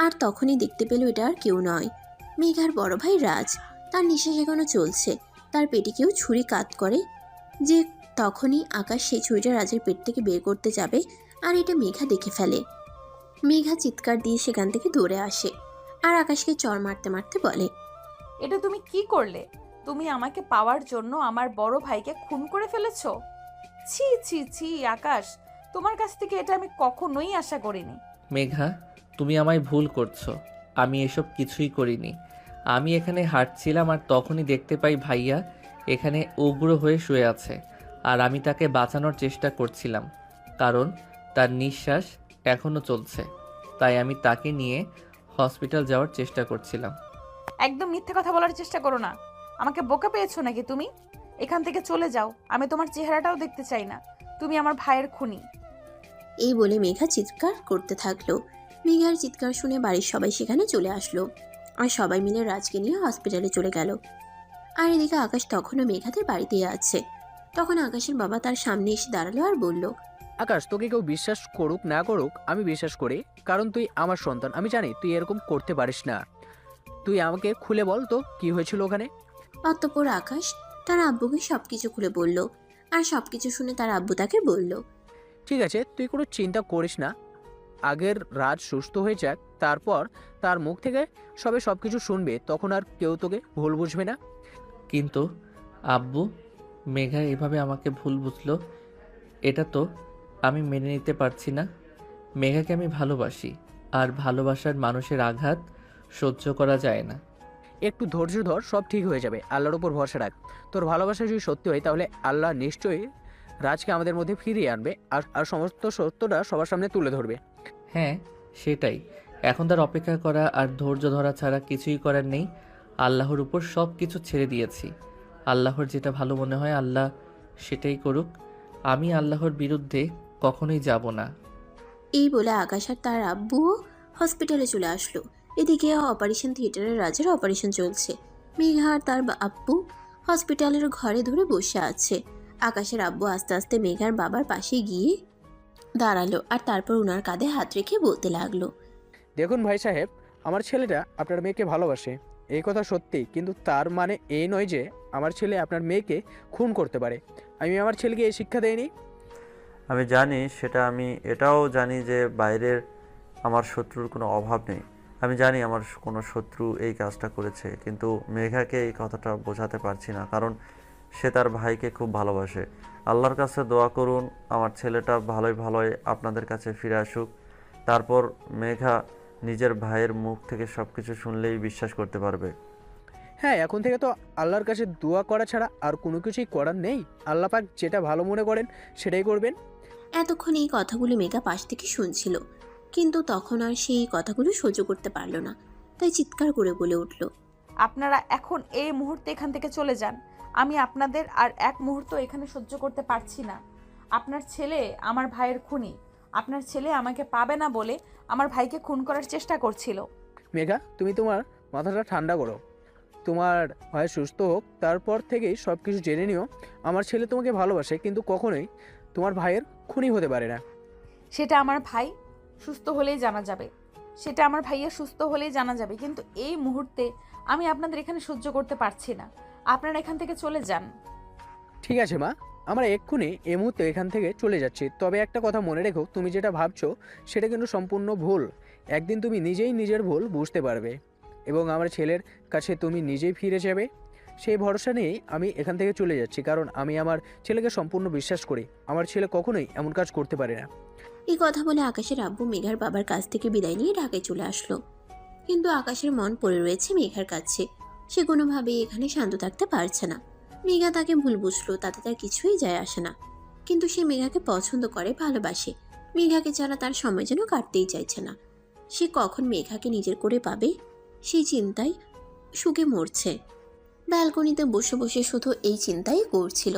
আর তখনই দেখতে পেল এটা আর কেউ নয়, মেঘার বড় ভাই রাজ। তার নিঃশ্বাস এখনো চলছে, তার পেটে কেউ ছুরি কাত করে। যে তখনই আকাশ সেই ছুরিটা রাজের পেট থেকে বের করতে যাবে, আর এটা মেঘা দেখে ফেলে। মেঘা চিৎকার দিয়ে সেখান থেকে দৌড়ে আসে, আর আকাশকে চড় মারতে মারতে বলে, এটা তুমি কি করলে? তুমি আমাকে পাওয়ার জন্য আমার বড় ভাইকে খুন করে ফেলেছো। ছি ছি ছি আকাশ, তোমার কাছ থেকে এটা আমি কখনোই আশা করিনি। মেঘা, তুমি আমায় ভুল করছো। আমি এসব কিছুই করিনি। আমি এখানে হাঁটছিলাম আর তখনই দেখতে পাই ভাইয়া এখানে উগ্র হয়ে শুয়ে আছে, আর আমি তাকে বাঁচানোর চেষ্টা করছিলাম, কারণ তার নিঃশ্বাস এখনও চলছে। তাই আমি তাকে নিয়ে হসপিটাল যাওয়ার চেষ্টা করছিলাম। একদম মিথ্যে কথা বলার চেষ্টা করো না। আমাকে বোকা পেয়েছো নাকি তুমি? এখান থেকে চলে যাও, আমি তোমার চেহারাটাও দেখতে চাই না। তুমি আমার ভাইয়ের খুনি। এই বলে মেঘা চিৎকার করতে থাকলো। মেঘার চিৎকার শুনে বাড়ির সবাই সেখানে চলে আসলো, আর সবাই মিলে রাজকে নিয়ে হসপিটালে চলে গেল। আর এদিকে আকাশ তখনও মেঘাদের বাড়িতেই আছে। তখন আকাশের বাবা তার সামনে এসে দাঁড়ালো আর বলল, আকাশ, তোকে কেউ বিশ্বাস করুক না করুক আমি বিশ্বাস করি, কারণ তুই আমার সন্তান। আমি জানি তুই এরকম করতে পারিস না। তুই আমাকে খুলে বল তো কি হয়েছিল ওখানে। অতঃপর আকাশ তার আব্বুকে সবকিছু খুলে বলল। আর সবকিছু শুনে তার আব্বু তাকে বলল, ঠিক আছে, তুই কোনো চিন্তা করিস না। আগের রাজ সুস্থ হয়ে যাক, তারপর তার মুখ থেকে সব কিছু শুনবে, তখন আর কেউ তোকে ভুল বুঝবে না। কিন্তু আব্বু, মেঘা এভাবে আমাকে ভুল বুঝলো, এটা তো আমি মেনে নিতে পারছি না। মেঘাকে আমি ভালোবাসি, আর ভালোবাসার মানুষের আঘাত সহ্য করা যায় না। একটু ধৈর্য ধর, সব ঠিক হয়ে যাবে। আল্লাহর উপর ভরসা রাখ। তোর ভালোবাসা যদি সত্যি হয় তাহলে আল্লাহ নিশ্চয়ই রাজকে আমাদের মধ্যে ফিরিয়ে আনবে, আর সমস্ত সত্যটা সবার সামনে তুলে ধরবে। হ্যাঁ, সেটাই। এখন তার অপেক্ষা করা আর ধৈর্য ধরা ছাড়া কিছুই করার নেই। আল্লাহর উপর সব কিছু ছেড়ে দিয়েছি। আল্লাহর যেটা ভালো মনে হয় আল্লাহ সেটাই করুক। আমি আল্লাহর বিরুদ্ধে কখনোই যাব না। এই বলে আকাশ আর তার আব্বুও হসপিটালে চলে আসলো। এদিকে অপারেশন থিয়েটারে রাজের অপারেশন চলছে। মেঘা আর তার আব্বু হসপিটালের ঘরে ধরে বসে আছে। আকাশের আব্বু আস্তে আস্তে মেঘার বাবার পাশে গিয়ে দাঁড়ালো, আর তারপর ওনার কাঁধে হাত রেখে বলতে লাগলো, দেখুন ভাই সাহেব, আমার ছেলেটা আপনার মেয়েকে ভালোবাসে, এই কথা সত্যি, কিন্তু তার মানে এই নয় যে আমার ছেলে আপনার মেয়েকে খুন করতে পারে। আমি আমার ছেলেকে এই শিক্ষা দেইনি। আমি জানি সেটা, আমি এটাও জানি যে বাইরের আমার শত্রুর কোনো অভাব নেই। আমি জানি আমার কোনো শত্রু এই কাজটা করেছে, কিন্তু মেঘাকে এই কথাটা বোঝাতে পারছি না, কারণ সে তার ভাইকে খুব ভালোবাসে। আল্লাহর কাছে দোয়া করুন আমার ছেলেটা ভালোই আপনাদের কাছে ফিরে আসুক। তারপর মেঘা নিজের ভাইয়ের মুখ থেকে সব কিছু শুনলেই বিশ্বাস করতে পারবে। হ্যাঁ, এখন থেকে তো আল্লাহর কাছে দোয়া করা ছাড়া আর কোনো কিছুই করার নেই। আল্লাহ পাক যেটা ভালো মনে করেন সেটাই করবেন। এতক্ষণ এই কথাগুলো মেঘা পাশ থেকে শুনছিল। কিন্তু তখন আর সেই কথাগুলো সহ্য করতে পারল না, তাই চিৎকার করে বলে উঠল, আপনারা এখন এই মুহূর্তে এখান থেকে চলে যান। আমি আপনাদের আর এক মুহূর্ত এখানে সহ্য করতে পারছি না। আপনার ছেলে আমার ভাইয়ের খুনি। আপনার ছেলে আমাকে পাবে না বলে আমার ভাইকে খুন করার চেষ্টা করছিল। মেঘা, তুমি তোমার মাথাটা ঠান্ডা করো। তোমার ভাই সুস্থ হোক, তারপর থেকেই সব কিছু জেনে নিও। আমার ছেলে তোমাকে ভালোবাসে, কিন্তু কখনোই তোমার ভাইয়ের খুনি হতে পারে না। সেটা আমার ভাই সুস্থ হলেই জানা যাবে। সেটা আমার ভাইয়া সুস্থ হলেই জানা যাবে। কিন্তু এই মুহূর্তে আমি আপনাদের এখানে সহ্য করতে পারছি না। আপনারা এখান থেকে চলে যান। ঠিক আছে মা, আমরা এক্ষুনি এই মুহূর্তে এখান থেকে চলে যাচ্ছি। তবে একটা কথা মনে রেখো, তুমি যেটা ভাবছো সেটা কিন্তু সম্পূর্ণ ভুল। একদিন তুমি নিজেই নিজের ভুল বুঝতে পারবে এবং আমার ছেলের কাছে তুমি নিজেই ফিরে যাবে। সেই ভরসা নিয়েই আমি এখান থেকে চলে যাচ্ছি, কারণ আমি আমার ছেলেকে সম্পূর্ণ বিশ্বাস করি। আমার ছেলে কখনোই এমন কাজ করতে পারে না। এই কথা বলে আকাশের আব্বু মেঘার বাবার কাছ থেকে বিদায় নিয়ে ঢাকায় চলে আসলো। কিন্তু আকাশের মন পড়ে রয়েছে মেঘার কাছে। সে কোনোভাবেই এখানে শান্ত থাকতে পারছে না। মেঘা তাকে ভুল বুঝলো, তাতে তার কিছুই যায় আসে না। কিন্তু সে মেঘাকে পছন্দ করে, ভালোবাসে। মেঘাকে ছাড়া তার সময় যেন কাটতেই চাইছে না। সে কখন মেঘাকে নিজের করে পাবে সেই চিন্তায় সুখে মরছে। ব্যালকনিতে বসে বসে শুধু এই চিন্তাই করছিল।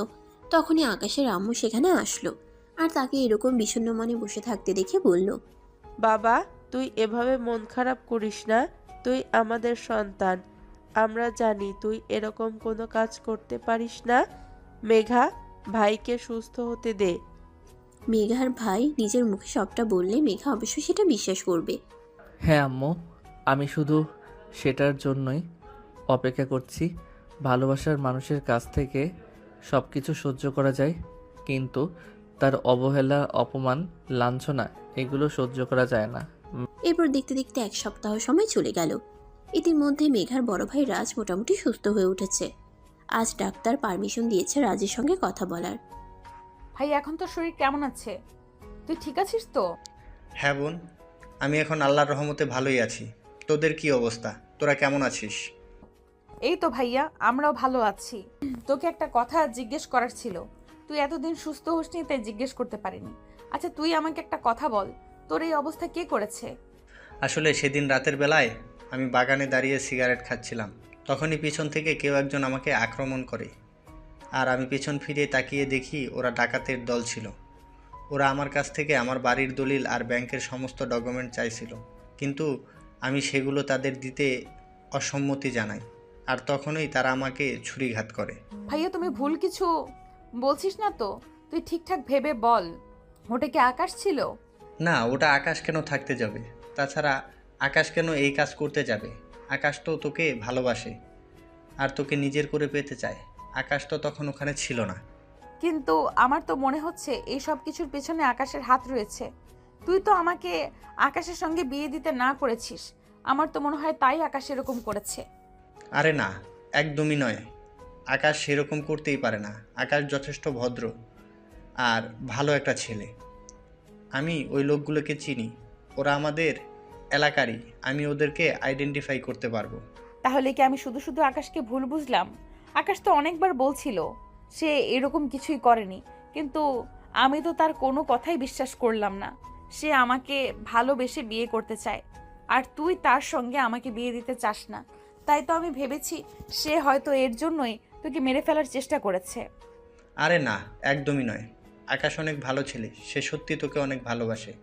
তখনই আকাশের আম্মু সেখানে আসলো আর তাকে এরকম বিষণ্ণ মনে বসে থাকতে দেখে বলল, বাবা, তুই এভাবে মন খারাপ করিস না। তুই আমাদের সন্তান। আমরা জানি তুই এরকম কোনো কাজ করতে পারিস না। মেঘা, ভাইকে সুস্থ হতে দে। মেঘার ভাই নিজের মুখে সবটা বললে মেঘা অবশ্যই সেটা বিশ্বাস করবে। হ্যাঁ আম্মু, আমি শুধু সেটার জন্যই অপেক্ষা করছি। ভালোবাসার মানুষের কাছ থেকে সব কিছু সহ্য করা যায়, কিন্তু তার অবহেলা, অপমান, লাঞ্ছনা এগুলো সহ্য করা যায় না। এরপর দেখতে দেখতে এক সপ্তাহ সময় চলে গেল। ইতিমধ্যে মেঘার বড় ভাই রাজ মোটামুটি সুস্থ হয়ে উঠেছে। আজ ডাক্তার পারমিশন দিয়েছে রাজের সঙ্গে কথা বলার। ভাই, এখন তোর শরীর কেমন আছে? তুই ঠিক আছিস তো? হ্যাঁ বোন, আমি এখন আল্লাহর রহমতে ভালোই আছি। তোদের কি অবস্থা? তোরা কেমন আছিস? এই তো ভাইয়া, আমরাও ভালো আছি। তোকে একটা কথা জিজ্ঞেস করার ছিল। তুই এতদিন সুস্থ হোসনি তাই জিজ্ঞেস করতে পারিনি। আচ্ছা, তুই আমাকে একটা কথা বল, তোর এই অবস্থা কে করেছে? আসলে সেদিন রাতের বেলায় আমি বাগানে দাঁড়িয়ে সিগারেট খাচ্ছিলাম। তখনই পিছন থেকে কেউ একজন আমাকে আক্রমণ করে, আর আমি পিছন ফিরে তাকিয়ে দেখি ওরা ডাকাতের দল ছিল। ওরা আমার কাছ থেকে আমার বাড়ির দলিল আর ব্যাংকের সমস্ত ডকুমেন্ট চাইছিল, কিন্তু আমি সেগুলো তাদের দিতে অসম্মতি জানাই, আর তখনই তারা আমাকে ছুরিঘাত করে। ভাইয়া, তুমি ভুল কিছু বলছিস না তো? তুই ঠিকঠাক ভেবে বল, ওটা কি আকাশ ছিল? না, ওটা আকাশ কেন থাকতে যাবে? তাছাড়া আকাশ কেন এই কাজ করতে যাবে? আকাশ তো তোকে ভালোবাসে আর তোকে নিজের করে পেতে চায়। আকাশ তো তখন ওখানে ছিল না। কিন্তু আমার তো মনে হচ্ছে এই সব কিছুর পেছনে আকাশের হাত রয়েছে। তুই তো আমাকে আকাশের সঙ্গে বিয়ে দিতে না করেছিস। আমার তো মনে হয় তাই আকাশ এরকম করেছে। আরে না, একদমই নয়। আকাশ সেরকম করতেই পারে না। আকাশ যথেষ্ট ভদ্র আর ভালো একটা ছেলে। আমি ওই লোকগুলোকে চিনি, ওরা আমাদের এলাকারই। আমি ওদেরকে আইডেন্টিফাই করতে পারবো। তাহলে কি আমি শুধু শুধু আকাশকে ভুল বুঝলাম? আকাশ তো অনেকবার বলছিল সে এরকম কিছুই করেনি, কিন্তু আমি তো তার কোনো কথাই বিশ্বাস করলাম না। সে আমাকে ভালোবেসে বিয়ে করতে চায়, আর তুই তার সঙ্গে আমাকে বিয়ে দিতে চাস না। তাই তো আমি ভেবেছি সে হয়তো এর জন্যই তোকে মেরে ফেলার চেষ্টা করেছে। আরে না, একদমই নয়। আকাশ অনেক ভালো ছেলে, সে সত্যি তোকে অনেক ভালোবাসে।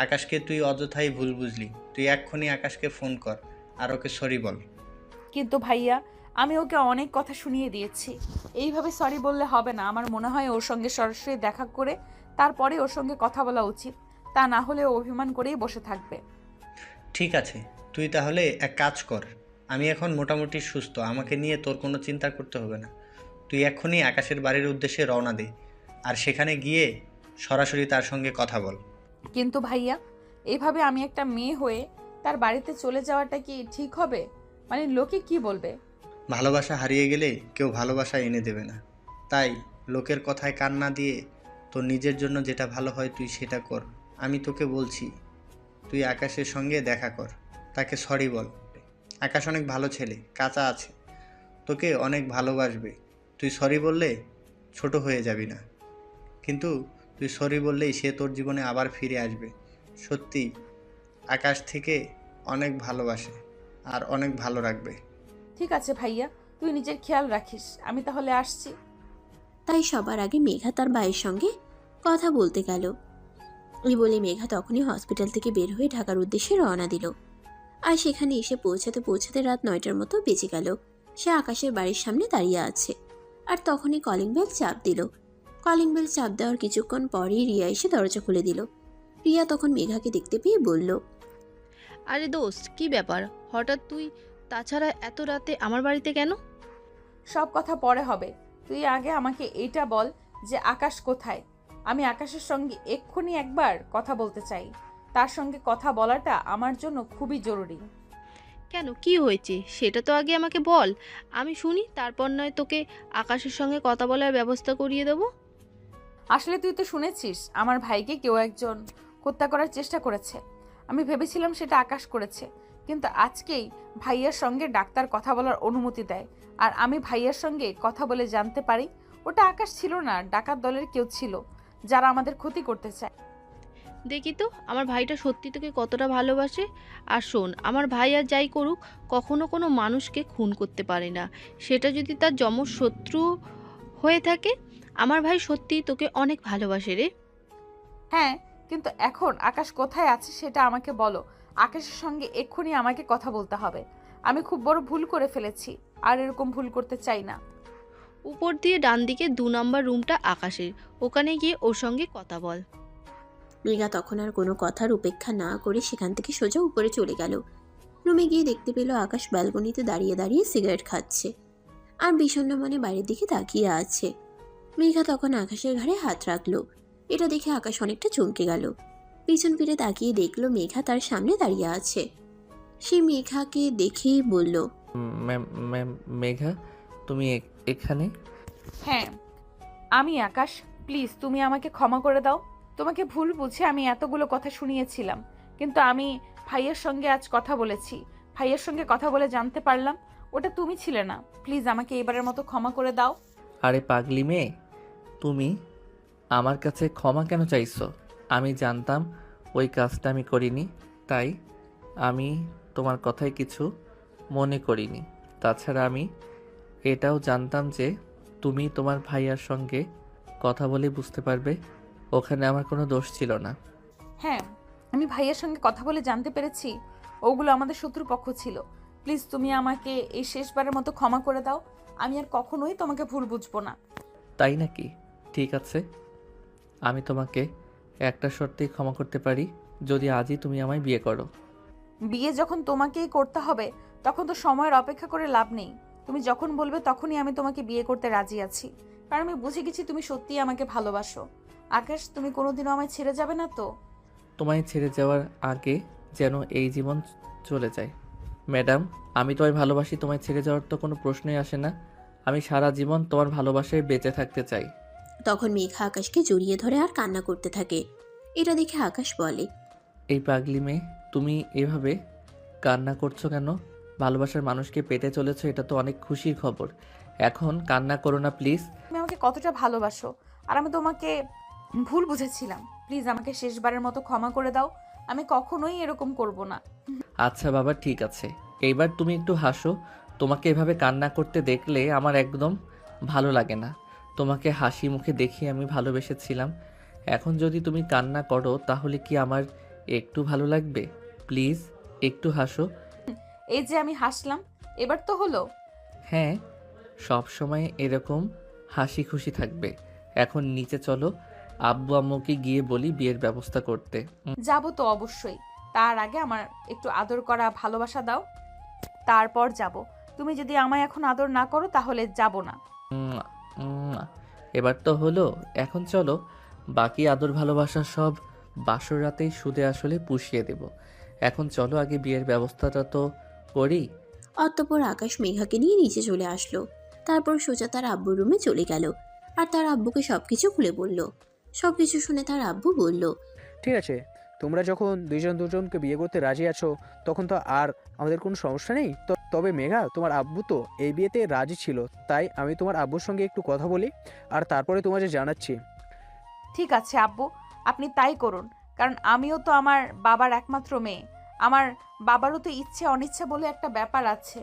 আকাশকে তুই অযথাই ভুল বুঝলি। তুই এক্ষুনি আকাশকে ফোন কর আর ওকে সরি বল। কিন্তু ভাইয়া, আমি ওকে অনেক কথা শুনিয়ে দিয়েছি। এইভাবে সরি বললে হবে না। আমার মনে হয় ওর সঙ্গে সরাসরি দেখা করে তারপরে ওর সঙ্গে কথা বলা উচিত। তা না হলে ও অভিমান করেই বসে থাকবে। ঠিক আছে, তুই তাহলে এক কাজ কর। আমি এখন মোটামুটি সুস্থ, আমাকে নিয়ে তোর কোনো চিন্তা করতে হবে না। তুই এক্ষুনি আকাশের বাড়ির উদ্দেশ্যে রওনা দে, আর সেখানে গিয়ে সরাসরি তার সঙ্গে কথা বল। কিন্তু ভাইয়া, এভাবে আমি একটা মেয়ে হয়ে তার বাড়িতে চলে যাওয়াটা কি ঠিক হবে? মানে লোকে কি বলবে? ভালোবাসা হারিয়ে গেলে কেউ ভালোবাসা এনে দেবে না। তাই লোকের কথায় কান না দিয়ে তোর নিজের জন্য যেটা ভালো হয় তুই সেটা কর। আমি তোকে বলছি, তুই আকাশের সঙ্গে দেখা কর, তাকে সরি বল। আকাশ অনেক ভালো ছেলে, কাঁচা আছে, তোকে অনেক ভালোবাসবে। তুই সরি বললে ছোট হয়ে যাবি না, কিন্তু তুই সরি বললেই সে তোর জীবনে আবার ফিরে আসবে। সত্যি আকাশ থেকে অনেক ভালোবাসে আর অনেক ভালো রাখবে। ঠিক আছে ভাইয়া, তুই নিজের খেয়াল রাখিস, আমি তাহলে আসছি। তাই সবার আগে মেঘা তার ভাইয়ের সঙ্গে কথা বলতে গেল। এই বলে মেঘা তখনই হসপিটাল থেকে বের হয়ে ঢাকার উদ্দেশ্যে রওনা দিল। আর সেখানে এসে পৌঁছাতে পৌঁছাতে রাত 9টার মতো বেজে গেল। সে আকাশের বাড়ির সামনে দাঁড়িয়ে আছে, আর তখনই কলিং বেল চাপ দিল। কলিং বেল চাপ দেওয়ার কিছুক্ষণ পরেই রিয়া এসে দরজা খুলে দিল। রিয়া তখন মেঘাকে দেখতে পেয়ে বলল, আরে দোস্ত, কি ব্যাপার হঠাৎ তুই? তাছাড়া এত রাতে আমার বাড়িতে কেন? সব কথা পরে হবে, তুই আগে আমাকে এইটা বল যে আকাশ কোথায়। আমি আকাশের সঙ্গে এক্ষুনি একবার কথা বলতে চাই। তার সঙ্গে কথা বলাটা আমার জন্য খুবই জরুরি। কেন, কি হয়েছে সেটা তো আগে আমাকে বল, আমি শুনি, তারপর নয় তোকে আকাশের সঙ্গে কথা বলার ব্যবস্থা করিয়ে দেবো। আসলে তুই তো শুনেছিস আমার ভাইকে কেউ একজন হত্যা করার চেষ্টা করেছে। আমি ভেবেছিলাম সেটা আকাশ করেছে, কিন্তু আজকেই ভাইয়ার সঙ্গে ডাক্তার কথা বলার অনুমতি দেয়, আর আমি ভাইয়ার সঙ্গে কথা বলে জানতে পারি ওটা আকাশ ছিল না, ডাকাত দলের কেউ ছিল যারা আমাদের ক্ষতি করতে চায়। দেখি তো আমার ভাইটা সত্যি তোকে কতটা ভালোবাসে। আর শোন, আমার ভাই আর যাই করুক, কখনো কোনো মানুষকে খুন করতে পারে না, সেটা যদি তার যমজ শত্রু হয়ে থাকে। আমার ভাই সত্যিই তোকে অনেক ভালোবাসে রে। হ্যাঁ, কিন্তু এখন আকাশ কোথায় আছে সেটা আমাকে বলো। আকাশের সঙ্গে এক্ষুনি আমাকে কথা বলতে হবে। আমি খুব বড় ভুল করে ফেলেছি, আর এরকম ভুল করতে চাই না। উপর দিয়ে ডান দিকে 2 নম্বর রুমটা আকাশের, ওখানে গিয়ে ওর সঙ্গে কথা বল। মেঘা তখন আর কোনো কথার উপেক্ষা না করে সেখান থেকে সোজা উপরে চলে গেল। রুমে গিয়ে দেখতে পেল আকাশ ব্যালকনিতে দাঁড়িয়ে দাঁড়িয়ে সিগারেট খাচ্ছে আর বিষণ্ণ মনে বাইরের দিকে তাকিয়ে আছে। মেঘা তখন আকাশের ঘাড়ে হাত রাখলো। এটা দেখে আকাশ অনেকটা চমকে গেল। পিছন ফিরে তাকিয়ে দেখলো মেঘা তার সামনে দাঁড়িয়ে আছে। সে মেঘাকে দেখেই বলল, মেঘা, তুমি এখানে? হ্যাঁ, আমি আকাশ। প্লিজ তুমি আমাকে ক্ষমা করে দাও। তোমাকে ভুল বুঝে আমি এতগুলো কথা শুনিয়েছিলাম, কিন্তু আমি ভাইয়ের সঙ্গে আজ কথা বলেছি। ভাইয়ের সঙ্গে কথা বলে জানতে পারলাম ওটা তুমি ছিলে না। প্লিজ আমাকে এবারের মতো ক্ষমা করে দাও। আরে পাগলি মেয়ে, তুমি আমার কাছে ক্ষমা কেন চাইছো? আমি জানতাম ওই কাজটা আমি করিনি, তাই আমি তোমার কথায় কিছু মনে করিনি। তাছাড়া আমি এটাও জানতাম যে তুমি তোমার ভাইয়ার সঙ্গে কথা বলে বুঝতে পারবে ওখানে আমার কোনো দোষ ছিল না। হ্যাঁ, আমি ভাইয়ের সঙ্গে কথা বলে জানতে পেরেছি ওগুলো আমাদের শত্রুপক্ষ ছিল। প্লিজ তুমি আমাকে এই শেষবারের মতো ক্ষমা করে দাও। আমি আর কখনোই তোমাকে ভুল বুঝবো না। তাই নাকি? ঠিক আছে, আমি তোমাকে একটা শর্তেই ক্ষমা করতে পারি, যদি আজই তুমি আমায় বিয়ে করো। বিয়ে যখন তোমাকেই করতে হবে তখন তো সময়ের অপেক্ষা করে লাভ নেই। তুমি যখন বলবে তখনই আমি তোমাকে বিয়ে করতে রাজি আছি, কারণ আমি বুঝে গেছি তুমি সত্যিই আমাকে ভালোবাসো। আকাশ, তুমি কোনোদিনও আমায় ছেড়ে যাবে না তো? তোমায় ছেড়ে যাওয়ার আগে যেন এই জীবন চলে যায়। ম্যাডাম, আমি তোমায় ভালোবাসি, তোমায় ছেড়ে যাওয়ার তো কোনো প্রশ্নই আসে না। আমি সারা জীবন তোমার ভালোবাসায় বেঁচে থাকতে চাই। তখন মেঘা আকাশকে জড়িয়ে ধরে আর কান্না করতে থাকে। এটা দেখে আকাশ বলে, এই পাগলি মেয়ে, তুমি এভাবে কান্না করছো কেন? ভালোবাসার মানুষকে পেতে চলেছো, এটা তো অনেক খুশির খবর। এখন কান্না করো না প্লিজ। তুমি আমাকে কতটা ভালোবাসো, আর আমি তোমাকে ভুল বুঝেছিলাম। প্লিজ আমাকে শেষবারের মতো ক্ষমা করে দাও। আমি কখনোই এরকম করব না। আচ্ছা বাবা, ঠিক আছে, এইবার তুমি একটু হাসো। তোমাকে এভাবে কান্না করতে দেখলে আমার একদম ভালো লাগে না। তোমাকে হাসি মুখে দেখি আমি ভালোবেসেছিলাম, এখন যদি তুমি কান্না করো তাহলে কি আমার একটু ভালো লাগবে? প্লিজ একটু হাসো। এই যে আমি হাসলাম, এবার তো হলো। হ্যাঁ, সব সময় এরকম হাসি খুশি থাকবে। এখন নিচে চলো, আব্বু আম্মুকে গিয়ে বলি বিয়ের ব্যবস্থা করতে। যাব তো অবশ্যই, তার আগে আমার একটু আদর করা ভালোবাসা দাও, তারপর যাব। তুমি যদি আমায় এখন আদর না করো তাহলে যাব না। উম্মা, উম্মা। এবার তো হলো, এখন চলো বাকি আদর ভালোবাসা সব বাসর রাতেই সুদে আসলে পুষিয়ে দেব। এখন চলো আগে বিয়ের ব্যবস্থাটা তো করি। অতঃপর আকাশ মেঘাকে নিয়ে নিচে চলে আসলো। তারপর সোজা তার আব্বুর রুমে চলে গেল আর তার আব্বুকে সবকিছু খুলে বলল। সবকিছু শুনে তার আব্বু বলল, ঠিক আছে, তোমরা যখন দুজনকে বিয়ে করতে রাজি আছো তখন তো আর আমাদের কোনো সমস্যা নেই। তবে মেঘা, তোমার আব্বু তো এই বিয়েতে রাজি ছিল, তাই আমি তোমার আব্বুর সঙ্গে একটু কথা বলি আর তারপরে তোমাকে জানাচ্ছি। ঠিক আছে আব্বু, আপনি তাই করুন, কারণ আমিও তো আমার বাবার একমাত্র মেয়ে। আমার বাবারও তো ইচ্ছে অনিচ্ছা বলে একটা ব্যাপার আছে।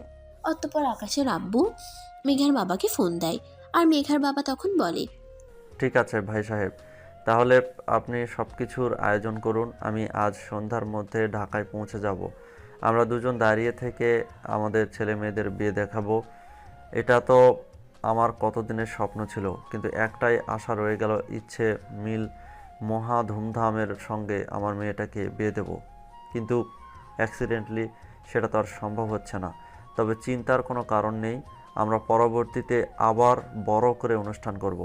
অতঃপর আকাশের আব্বু মেঘার বাবাকে ফোন দেয়, আর মেঘার বাবা তখন বলে, ঠিক আছে ভাই সাহেব, তাহলে আপনি সব কিছুর আয়োজন করুন। আমি আজ সন্ধ্যার মধ্যে ঢাকায় পৌঁছে যাব। আমরা দুজন দাঁড়িয়ে থেকে আমাদের ছেলে মেয়েদের বিয়ে দেখাবো। এটা তো আমার কতদিনের স্বপ্ন ছিল, কিন্তু একটাই আশা রয়ে গেল, ইচ্ছে মিল মহা ধুমধামের সঙ্গে আমার মেয়েটাকে বিয়ে দেব। কিন্তু অ্যাক্সিডেন্টলি সেটা তো আর সম্ভব হচ্ছে না। তবে চিন্তার কোনো কারণ নেই, আমরা পরবর্তীতে আবার বড় করে অনুষ্ঠান করব।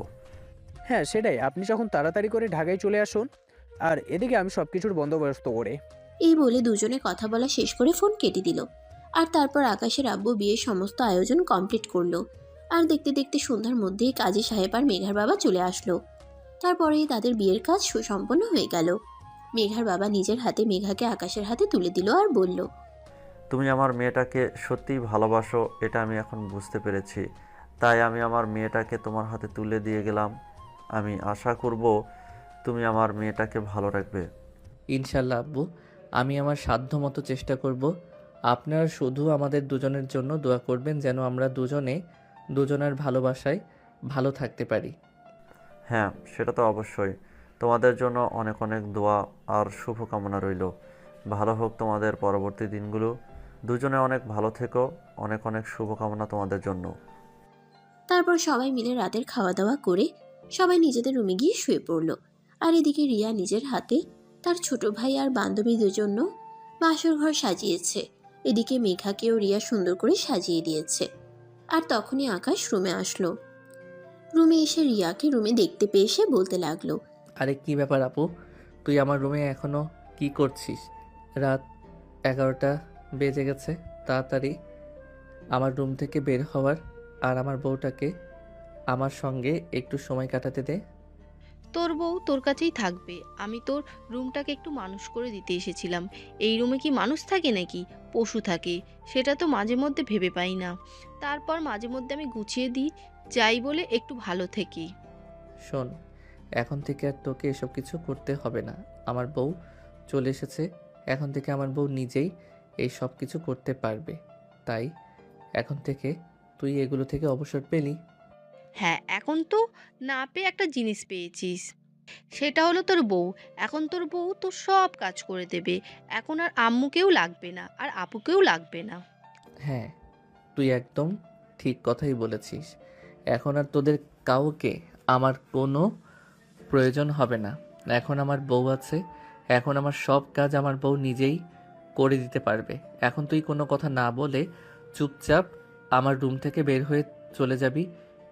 হ্যাঁ সেটাই, আপনি যখন তাড়াতাড়ি করে ঢাকায় চলে আসুন, আর এদিকে আমি সব কিছুর বন্দোবস্ত করে। এই বলে দুজনে কথা বলা শেষ করে ফোন কেটে দিল। আর তারপর আকাশের আব্বু বিয়ের সমস্ত আয়োজন কমপ্লিট করলো। আর দেখতে দেখতে সন্ধ্যার মধ্যেই কাজী সাহেব আর মেঘার বাবা চলে আসলো। তারপরেই তাদের বিয়ের কাজ সুসম্পন্ন হয়ে গেল। মেঘার বাবা নিজের হাতে মেঘাকে আকাশের হাতে তুলে দিল আর বলল, তুমি আমার মেয়েটাকে সত্যিই ভালোবাসো, এটা আমি এখন বুঝতে পেরেছি। তাই আমি আমার মেয়েটাকে তোমার হাতে তুলে দিয়ে গেলাম। আমি আশা করব তুমি আমার মেয়েটাকে ভালো রাখবে। ইনশাল্লাহ আব্বু, আমি আমার সাধ্যমতো চেষ্টা করব। আপনারা শুধু আমাদের দুজনের জন্য দোয়া করবেন যেন আমরা দুজনে দুজনের ভালোবাসায় ভালো থাকতে পারি। হ্যাঁ, সেটা তো অবশ্যই। তোমাদের জন্য অনেক অনেক দোয়া আর শুভকামনা রইল। ভালো হোক তোমাদের পরবর্তী দিনগুলো। দুজনে অনেক ভালো থেকো। অনেক অনেক শুভকামনা তোমাদের জন্য। তারপর সবাই মিলে রাতের খাওয়া দাওয়া করে সবাই নিজেদের রুমে গিয়ে শুয়ে পড়ল। আর এদিকে রিয়া নিজের হাতে তার ছোট ভাই আর বান্ধবীদের জন্য বাসর ঘর সাজিয়েছে। এদিকে মেঘাকেও রিয়া সুন্দর করে সাজিয়ে দিয়েছে। আর তখনই আকাশ রুমে আসলো। রুমে এসে রিয়াকে রুমে দেখতে পেয়ে সে বলতে লাগলো, আরে কি ব্যাপার আপু, তুই আমার রুমে এখনো কি করছিস? রাত 11টা বেজে গেছে। তাড়াতাড়ি আমার রুম থেকে বের হওয়ার আর আমার বউটাকে আমার সঙ্গে একটু সময় কাটাতে দে। তোর বউ তোর কাছেই থাকবে। আমি তোর রুমটাকে একটু মানুষ করে দিতে এসেছিলাম। এই রুমে কি মানুষ থাকে নাকি পশু থাকে? সেটা তো মাঝে মধ্যে ভেবে পাই না। তারপর মাঝে মধ্যে আমি গুছিয়ে দিই যাই বলে একটু ভালো থেকি। শোন, এখন থেকে আর তোকে এসব কিছু করতে হবে না। আমার বউ চলে এসেছে, এখন থেকে আমার বউ নিজেই এই সব কিছু করতে পারবে। তাই এখন থেকে তুই এগুলো থেকে অবসর পেলি। হ্যাঁ, এখন তো না পেয়ে একটা জিনিস পেয়েছিস, সেটা হলো তোর বউ। এখন তোর বউ তোর সব কাজ করে দেবে। এখন আর আম্মুকেও লাগবে না, আর আপুকেও লাগবে না। হ্যাঁ, তুই একদম ঠিক কথাই বলেছিস। এখন আর তোদের কাউকে আমার কোনো প্রয়োজন হবে না। এখন আমার বউ আছে, এখন আমার সব কাজ আমার বউ নিজেই করে দিতে পারবে। এখন তুই কোনো কথা না বলে চুপচাপ আমার রুম থেকে বের হয়ে চলে যাবি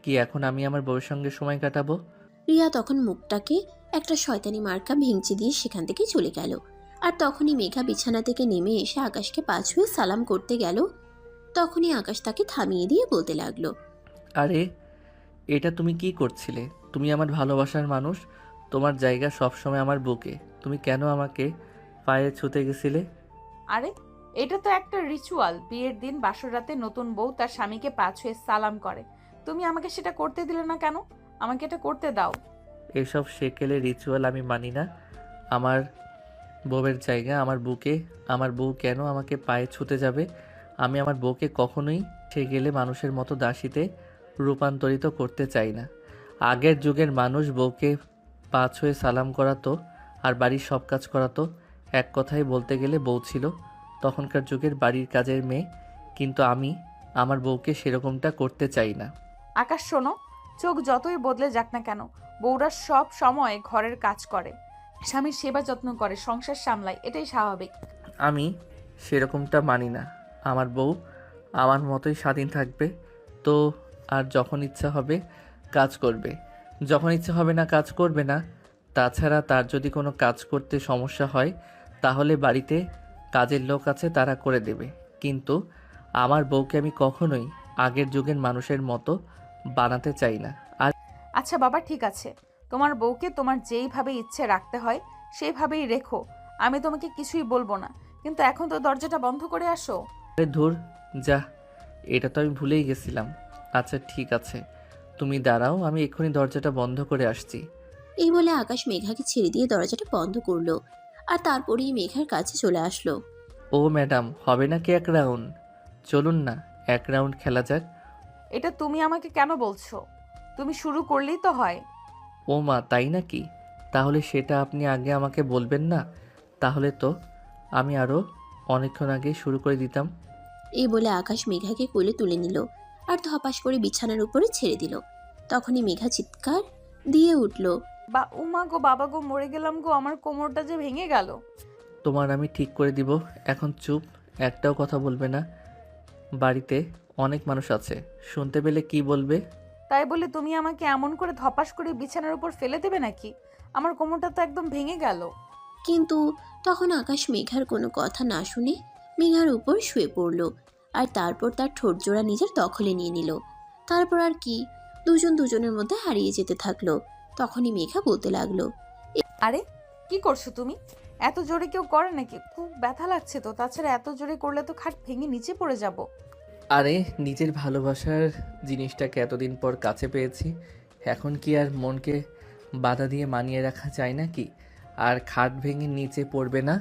কি? এখন আমি আমার বউয়ের সঙ্গে সময় কাটাবো। রিয়া তখন মুখটাকে একটা শয়তানি মার্কা ভেঙচি দিয়ে সেখান থেকে চলে গেল। আর তখনই মেঘা বিছানা থেকে নেমে এসে আকাশকে পা ছুঁয়ে সালাম করতে গেল। তখনই আকাশ তাকে থামিয়ে দিয়ে বলতে লাগলো, আরে এটা তুমি কি করছিলে? তুমি আমার ভালোবাসার মানুষ, তোমার জায়গা সবসময় আমার বুকে। তুমি কেন আমাকে পায়ে ছুঁতে গেছিলে? আরে এটা তো একটা রিচুয়াল। বিয়ের দিন বাসর রাতে নতুন বউ তার স্বামীকে পা ছুঁয়ে সালাম করে। তুমি আমাকে সেটা করতে দিলে না কেন? আমাকে এটা করতে দাও। এসব সেকেলে রিচুয়াল আমি মানি না। আমার বউয়ের জায়গা আমার বুকে। আমার বউ কেন আমাকে পায়ে ছুঁতে যাবে? আমি আমার বউকে কখনোই সেকেলে মানুষের মতো দাসীতে রূপান্তরিত করতে চাই না। আগের যুগের মানুষ বউকে পা ছুঁয়ে সালাম করাতো আর বাড়ির সব কাজ করাতো। এক কথায় বলতে গেলে বউ ছিল তখনকার যুগের বাড়ির কাজের মেয়ে। কিন্তু আমি আমার বউকে সেরকমটা করতে চাই না। আকাশ শোনো, চোখ যতই বদলে যাক না কেন, বউরা সব সময় ঘরের কাজ করে, স্বামীর সেবা যত্ন করে, সংসার সামলায়, এটাই স্বাভাবিক। আমি সেরকমটা মানি না। আমার বউ আমার মতোই স্বাধীন থাকবে। তো আর যখন ইচ্ছা হবে কাজ করবে, যখন ইচ্ছা হবে না কাজ করবে না। তাছাড়া তার যদি কোনো কাজ করতে সমস্যা হয় তাহলে বাড়িতে কাজের লোক আছে, তারা করে দেবে। কিন্তু আমার বউকে আমি কখনোই আগের যুগের মানুষের মতো বানাতে চাই না। আর আচ্ছা বাবা, ঠিক আছে, তোমার বউকে তোমার যেইভাবে ইচ্ছে রাখতে হয় সেইভাবেই রেখো। আমি তোমাকে কিছুই বলবো না, কিন্তু এখন তো দরজাটা বন্ধ করে আসো। আরে ধুর, যা, এটা তো আমি ভুলেই গেছিলাম। আচ্ছা ঠিক আছে, তুমি দাঁড়াও, আমি এক্ষুনি দরজাটা বন্ধ করে আসছি। এই বলে আকাশ মেঘাকে ছেড়ে দিয়ে দরজাটা বন্ধ করলো। আর তারপরেই মেঘার কাছে চলে আসলো। ও ম্যাডাম, হবে নাকি এক রাউন্ড? চলুন না, এক রাউন্ড খেলা যাক। এটা তুমি আমাকে কেন বলছো? তুমি শুরু করলেই তো হয়। ও মা, তাই নাকি? তাহলে সেটা আপনি আগে আমাকে বলবেন না? তাহলে তো আমি আরও অনেকক্ষণ আগেই শুরু করে দিতাম। এই বলে আকাশ মেঘাকে কোলে তুলে নিল আর ধপাস করে বিছানার উপরে ছেড়ে দিল। তখনই মেঘা চিৎকার দিয়ে উঠল। বা উমা গো, বাবা গো, মরে গেলাম গো, আমার কোমরটা যে ভেঙে গেল। তোমার আমি ঠিক করে দিব। এখন চুপ, একটাও কথা বলবে না। বাড়িতে অনেক মানুষ আছে, শুনতে পেলে কি বলবে? তাই বলে তুমি আমাকে এমন করে ধপাস করে বিছানার উপর ফেলে দেবে নাকি? আমার কোমরটা তো একদম ভেঙে গেল। কিন্তু তখন আকাশ মেঘার কোনো কথা না শুনে মেঘার উপর শুয়ে পড়ল আর তারপর তার ঠোঁট জোড়া নিজের দখলে নিয়ে নিল। তারপর আর কি, দুজন দুজনের মধ্যে হারিয়ে যেতে থাকলো। তখনই মেঘা বলতে লাগলো। আরে কি করছো তুমি? এত জোরে কেউ করে নাকি? খুব ব্যথা লাগছে তো। তাছাড়া এত জোরে করলে তো খাট ভেঙে নিচে পড়ে যাব। আরে, নিজের ভালোবাসার জিনিসটাকে এতদিন পর কাছে পেয়েছি, এখন কি আর মনকে বাধা দিয়ে মানিয়ে রাখা যায় নাকি? আর খাট ভেঙে নিচে পড়বে না।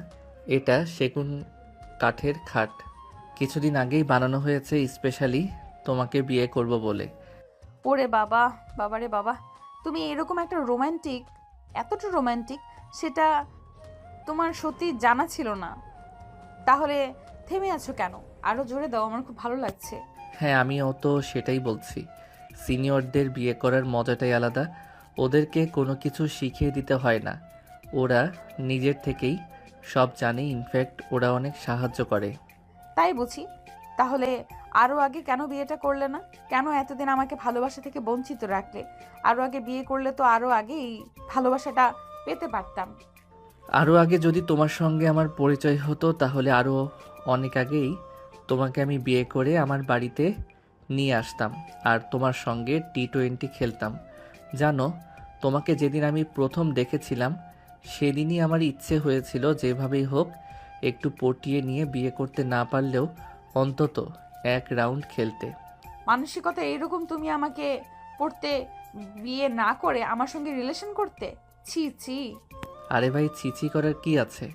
এটা সেগুন কাঠের খাট, কিছুদিন আগেই বানানো হয়েছে স্পেশালি তোমাকে বিয়ে করব বলে। ওরে বাবা, বাবারে বাবা, তুমি এরকম একটা রোমান্টিক, এতটা রোমান্টিক, সেটা তোমার সত্যি জানা ছিল না। তাহলে থেমে আছো কেন? আরো জোরে দাও, আমার খুব ভালো লাগছে। হ্যাঁ, আমিও তো সেটাই বলছি। সিনিয়রদের বিয়ে করার মজাটাই আলাদা। ওদেরকে কোনো কিছু শিখিয়ে দিতে হয় না, ওরা নিজের থেকেই সব জানে। ইনফ্যাক্ট ওরা অনেক সাহায্য করে। তাই বুঝি। তাহলে আরো আগে কেন বিয়েটা করলে না? কেন এতদিন আমাকে ভালোবাসা থেকে বঞ্চিত রাখলে? আরো আগে বিয়ে করলে তো আরো আগেই ভালোবাসাটা পেতে পারতাম। আরও আগে যদি তোমার সঙ্গে আমার পরিচয় হতো, তাহলে আরও অনেক আগেই তোমাকে আমি বিয়ে করে আমার বাড়িতে নিয়ে আসতাম আর তোমার সঙ্গে T20 খেলতাম। জানো, তোমাকে যেদিন আমি প্রথম দেখেছিলাম সেদিনই আমার ইচ্ছে হয়েছিল যেভাবেই হোক একটু পটিয়ে নিয়ে বিয়ে করতে না পারলেও অন্তত এক রাউন্ড খেলতে। মানসিকতা এইরকম তুমি আমাকে পড়তে বিয়ে না করে আমার সঙ্গে রিলেশন করতে? ছি ছি। আরে ভাই, ছিছি করার কি আছে?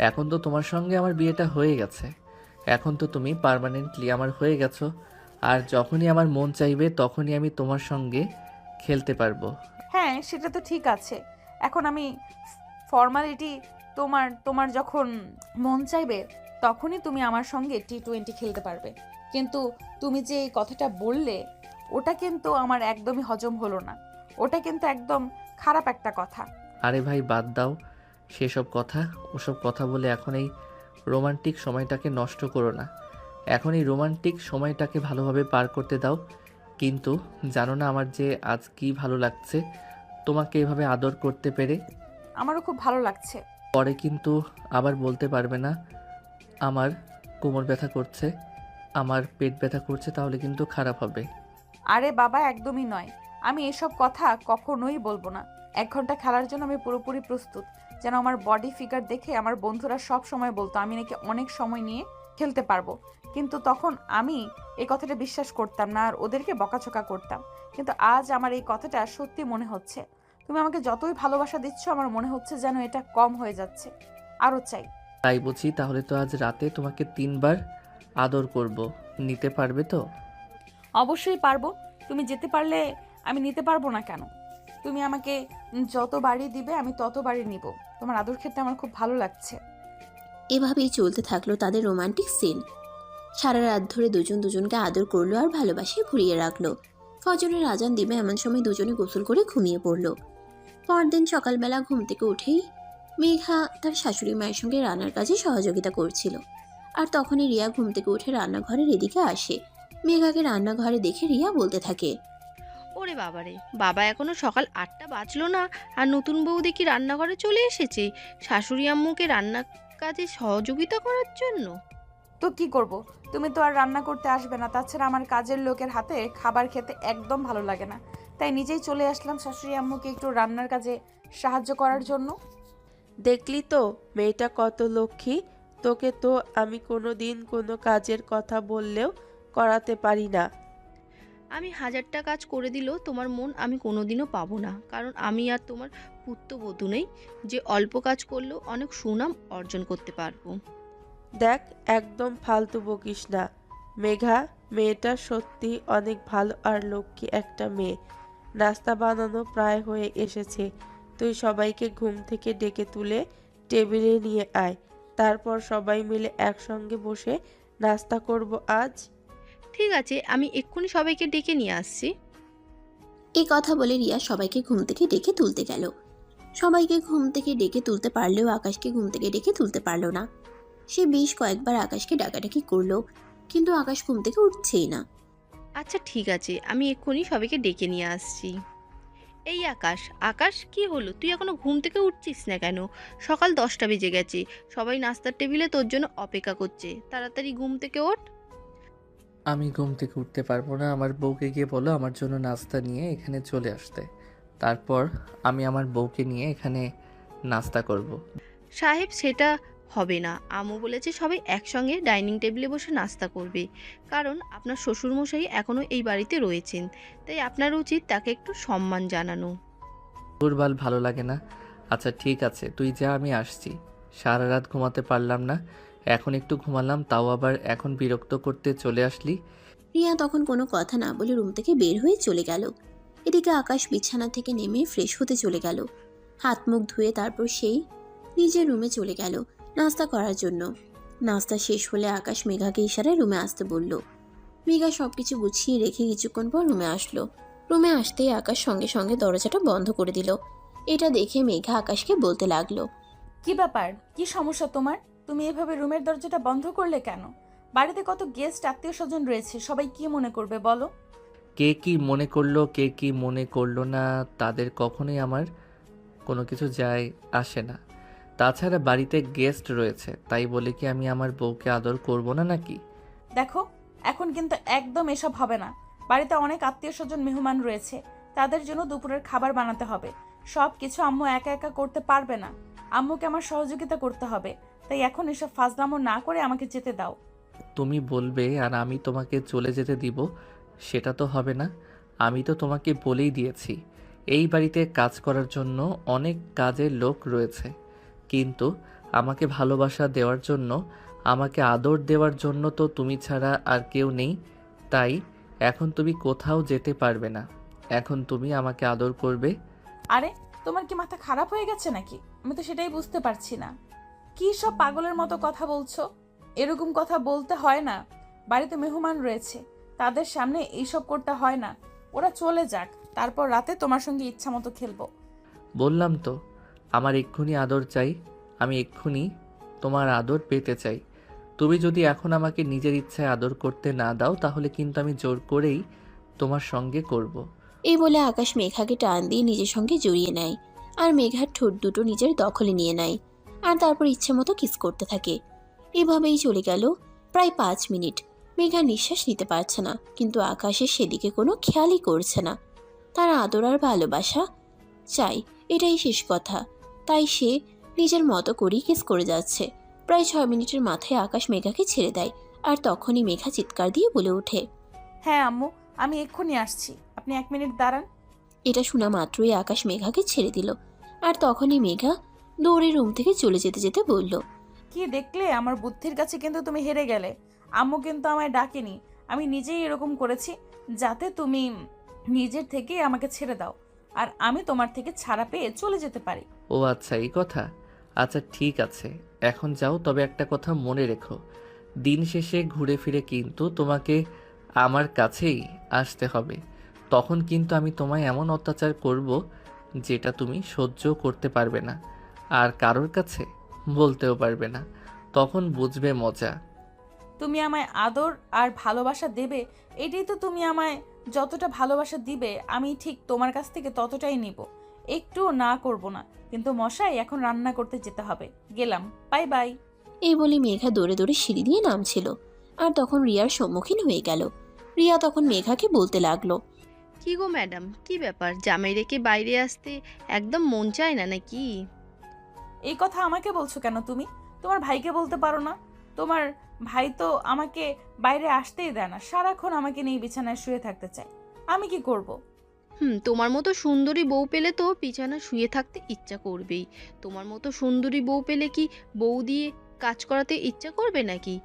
এখন তো তোমার সঙ্গে আমার বিয়েটা হয়ে গেছে। এখন তো তুমি পার্মানেন্টলি আমার হয়ে গেছো। আর যখনই আমার মন চাইবে তখনই আমি তোমার সঙ্গে খেলতে পারবো। হ্যাঁ, সেটা তো ঠিক আছে। এখন আমি ফর্মালিটি, তোমার তোমার যখন মন চাইবে তখনই তুমি আমার সঙ্গে T20 খেলতে পারবে। কিন্তু তুমি যে এই কথাটা বললে, ওটা কিন্তু আমার একদমই হজম হলো না। ওটা কিন্তু একদম খারাপ একটা কথা। আরে ভাই, বাদ দাও সেসব কথা। ওসব কথা বলে এখন এই রোমান্টিক সময়টাকে নষ্ট করো না। এখন এই রোমান্টিক সময়টাকে ভালোভাবে পার করতে দাও। কিন্তু জানো না আমার যে আজ কি ভালো লাগছে তোমাকে এভাবে আদর করতে পেরে। আমারও খুব ভালো লাগছে। পরে কিন্তু আবার বলতে পারবে না আমার কোমর ব্যথা করছে, আমার পেট ব্যথা করছে, তাহলে কিন্তু খারাপ হবে। আরে বাবা, একদমই নয়। আমি এসব কথা কখনোই বলবো না। 1 ঘন্টা খেলার জন্য আমি পুরোপুরি প্রস্তুত। যেন আমার বডি ফিগার দেখে আমার বন্ধুরা সব সময় বলতো আমি নাকি অনেক সময় নিয়ে খেলতে পারবো। কিন্তু তখন আমি এই কথাটা বিশ্বাস করতাম না আর ওদেরকে বকাঝকা করতাম। কিন্তু আজ আমার এই কথাটা সত্যি মনে হচ্ছে। তুমি আমাকে যতই ভালোবাসা দিচ্ছ, আমার মনে হচ্ছে যেন এটা কম হয়ে যাচ্ছে। আরও চাই। তাই বুঝি? তাহলে তো আজ রাতে তোমাকে 3 বার আদর করব, নিতে পারবে তো? অবশ্যই পারবো। তুমি যেতে পারলে আমি নিতে পারবো না কেন? তুমি আমাকে যতবারই দিবে আমি ততবারই নিব। তোমার আদর খেতে আমার খুব ভালো লাগছে। এভাবেই চলতে থাকলো তাদের রোমান্টিক সিন। সারা রাত ধরে দুজন দুজনকে আদর করলো আর ভালোবাসে ঘুরিয়ে রাখলো। ফজরের আজান দিবে এমন সময় দুজনে গোসল করে ঘুমিয়ে পড়লো। পরদিন সকালবেলা ঘুম থেকে উঠেই মেঘা তার শাশুড়ি মায়ের সঙ্গে রান্নার কাজে সহযোগিতা করছিল। আর তখনই রিয়া ঘুম থেকে উঠে রান্নাঘরের এদিকে আসে। মেঘাকে রান্নাঘরে দেখে রিয়া বলতে থাকে। ওরে বাবারে, বাবা এখনো সকাল 8টা বাজলো না আর নতুন বউ দেখি রান্নাঘরে চলে এসেছে শাশুড়ি আম্মুকে রান্নার কাজে সহযোগিতা করার জন্য। তো কি করব? তুমি তো আর রান্না করতে আসবে না। তাছাড়া আমার কাজের লোকের হাতে খাবার খেতে একদম ভালো লাগে না। তাই নিজেই চলে আসলাম শাশুড়ি আম্মুকে একটু রান্নার কাজে সাহায্য করার জন্য। দেখলি তো মেয়েটা কত লক্ষ্মী। তোকে তো আমি কোনো দিন কোনো কাজের কথা বললেও করাতে পারি না। আমি 1000টা কাজ করে দিলেও তোমার মন আমি কোনোদিনও পাবো না, কারণ আমি আর তোমার পুত্রবধূ নেই যে অল্প কাজ করলেও অনেক সুনাম অর্জন করতে পারবো। দেখ, একদম ফালতু বকিস না। মেঘা, মেয়েটা সত্যি অনেক ভালো আর লক্ষ্মী একটা মেয়ে। নাস্তা বানানো প্রায় হয়ে এসেছে। তুই সবাইকে ঘুম থেকে ডেকে তুলে টেবিলে নিয়ে আয়। তারপর সবাই মিলে একসঙ্গে বসে নাস্তা করব আজ। ঠিক আছে, আমি এক্ষুনি সবাইকে ডেকে নিয়ে আসছি। এই কথা বলে রিয়া সবাইকে ঘুম থেকে ডেকে তুলতে গেল। সবাইকে ঘুম থেকে ডেকে তুলতে পারলেও আকাশকে ঘুম থেকে ডেকে তুলতে পারলো না। সে বেশ কয়েকবার আকাশকে ডাকাডাকি করলো, কিন্তু আকাশ ঘুম থেকে উঠছেই না। আচ্ছা ঠিক আছে, আমি এক্ষুনি সবাইকে ডেকে নিয়ে আসছি। এই আকাশ, আকাশ কি হলো, তুই এখনো ঘুম থেকে উঠছিস না কেন? সকাল 10টা বেজে গেছে, সবাই নাস্তার টেবিলে তোর জন্য অপেক্ষা করছে, তাড়াতাড়ি ঘুম থেকে ওঠ। আমি ঘুম থেকে উঠতে পারবো না। আমার বউকে গিয়ে বলো আমার জন্য নাস্তা নিয়ে এখানে চলে আসতে। তারপর আমি আমার বউকে নিয়ে এখানে নাস্তা করব। সাহেব, সেটা হবে না। আম্মু বলেছে সবাই একসঙ্গে ডাইনিং টেবিলে বসে নাস্তা করবে, কারণ আপনার শ্বশুরমশাই এখনও এই বাড়িতে রয়েছেন, তাই আপনার উচিত তাকে একটু সম্মান জানানো। দুর্বাল ভালো লাগে না। আচ্ছা ঠিক আছে, তুই যা, আমি আসছি। সারা রাত ঘুমাতে পারলাম না, এখন একটু ঘুমালাম, তাও আবার এখন বিরক্ত করতে চলে আসলি। রিয়া তখন কোনো কথা না বলে রুম থেকে বের হয়ে চলে গেল। এদিকে আকাশ বিছানা থেকে নেমে ফ্রেশ হতে চলে গেল। হাত মুখ ধুয়ে তারপর সেই নিজের রুমে চলে গেল নাস্তা করার জন্য। নাস্তা শেষ হলে আকাশ মেঘাকে ইশারায় রুমে আসতে বলল। মেঘা সবকিছু গুছিয়ে রেখে কিছুক্ষণ পর রুমে আসলো। রুমে আসতেই আকাশ সঙ্গে সঙ্গে দরজাটা বন্ধ করে দিল। এটা দেখে মেঘা আকাশকে বলতে লাগলো। কি ব্যাপার, কি সমস্যা তোমার? তুমি এভাবে রুমের দরজাটা বন্ধ করলে কেন? বাড়িতে কত গেস্ট আত্মীয় স্বজন রয়েছে, সবাই কি মনে করবে বলো? কে কি মনে করলো কে কি মনে করলো না, তাদের কখনোই আমার কোনো কিছু যায় আসে না। তাছাড়া বাড়িতে গেস্ট রয়েছে, তাই বলে কি আমি আমার বউকে আদর করব না নাকি? দেখো, এখন কিন্তু একদম এসব হবে না। বাড়িতে অনেক আত্মীয় স্বজন মেহমান রয়েছে, তাদের জন্য দুপুরের খাবার বানাতে হবে। সব কিছু আম্মু একা একা করতে পারবে না, আম্মুকে আমার সহযোগিতা করতে হবে। তাই এখন এসব ফাজলামো না করে আমাকে যেতে দাও। তুমি বলবে আর আমি তোমাকে চলে যেতে দিব, সেটা তো হবে না। আমি তো তোমাকে বলেই দিয়েছি এই বাড়িতে কাজ করার জন্য অনেক কাজের লোক রয়েছে, কিন্তু আমাকে ভালোবাসা দেওয়ার জন্য, আমাকে আদর দেওয়ার জন্য তো তুমি ছাড়া আর কেউ নেই। তাই এখন তুমি কোথাও যেতে পারবে না। এখন তুমি আমাকে আদর করবে। আরে, তোমার কি মাথা খারাপ হয়ে গেছে নাকি? আমি তো সেটাই বুঝতে পারছি না। কি সব পাগলের মতো কথা বলছো? এরকম কথা বলতে হয় না। বাড়িতে মেহমান রয়েছে, তাদের সামনে এইসব করতে হয় না। ওরা চলে যাক, তারপর রাতে তোমার সঙ্গে ইচ্ছা মতো খেলবো। বললাম তো আমার এক্ষুনি আদর চাই, আমি এক্ষুনি তোমার আদর পেতে চাই। তুমি যদি এখন আমাকে নিজের ইচ্ছায় আদর করতে না দাও, তাহলে কিন্তু আমি জোর করেই তোমার সঙ্গে করব। এই বলে আকাশ মেঘাকে টান দিয়ে নিজের সঙ্গে জড়িয়ে নেয়, আর মেঘার ঠোঁট দুটো নিজের দখলে নিয়ে নেয়, আর তারপর ইচ্ছে মতো কিস করতে থাকে। এভাবেই চলে গেল প্রায় 5 মিনিট। মেঘা নিঃশ্বাস নিতে পারছে না, কিন্তু আকাশের সেদিকে কোনো খেয়ালই করছে না। তার আদর আর ভালোবাসা চাই, এটাই শেষ কথা। তাই সে নিজের মতো করেই কিস করে যাচ্ছে। প্রায় 6 মিনিটের মাথায় আকাশ মেঘাকে ছেড়ে দেয়, আর তখনই মেঘা চিৎকার দিয়ে বলে ওঠে। হ্যাঁ আম্মু, আমি এক্ষুনি আসছি, আপনি 1 মিনিট দাঁড়ান। এটা শোনা মাত্রই আকাশ মেঘাকে ছেড়ে দিল, আর তখনই মেঘা দৌড়ে রুম থেকে চলে যেতে যেতে বলল। কি দেখলে, আমার বুদ্ধির কাছে কিন্তু তুমি হেরে গেলে। আম্মু কিন্তু আমায় ডাকেনি, আমি নিজেই এরকম করেছি যাতে তুমি নিজের থেকেই আমাকে ছেড়ে দাও, আর আমি তোমার থেকে ছাড়া পেয়ে চলে যেতে পারি। ও আচ্ছা, এই কথা। আচ্ছা ঠিক আছে, এখন যাও। তবে একটা কথা মনে রেখো, দিন শেষে ঘুরে ফিরে কিন্তু তোমাকে আমার কাছেই আসতে হবে। তখন কিন্তু আমি তোমায় এমন অত্যাচার করব যেটা তুমি সহ্য করতে পারবে না, আর কারোর কাছে বলতেও পারবে না। তখন বুঝবে মজা। তুমি আমায় আদর আর ভালোবাসা দেবে, এটাই তো। তুমি আমায় যতটা ভালোবাসা দিবে আমি ঠিক তোমার কাছ থেকে ততটাই নিব, একটুও না করব না। কিন্তু মশাই, এখন রান্না করতে যেতে হবে, গেলাম, বাই বাই। এই বলে মেঘা দৌড়ে দৌড়ে সিঁড়ি দিয়ে নামছিল, আর তখন রিয়ার সম্মুখীন হয়ে গেল। রিয়া তখন মেঘাকে বলতে লাগলো। কি গো ম্যাডাম, কি ব্যাপার, জামাই রেখে বাইরে আসতে একদম মন চায় না নাকি? এই কথা আমাকে বলছো কেন তুমি? তোমার ভাইকে বলতে পারো না? তোমার ভাই তো আমাকে বাইরে আসতেই দেয় না, সারাক্ষণ আমাকে নিয়ে বিছানায় শুয়ে থাকতে চায়। আমি কি করব? তোমার মতো সুন্দরী বউ পেলে তো বিছানা শুয়ে থাকতে ইচ্ছা করবেই। তোমার মতো সুন্দরী বউ পেলে কি বউ দিয়ে কাজ করাতে ইচ্ছা করবে নাকি?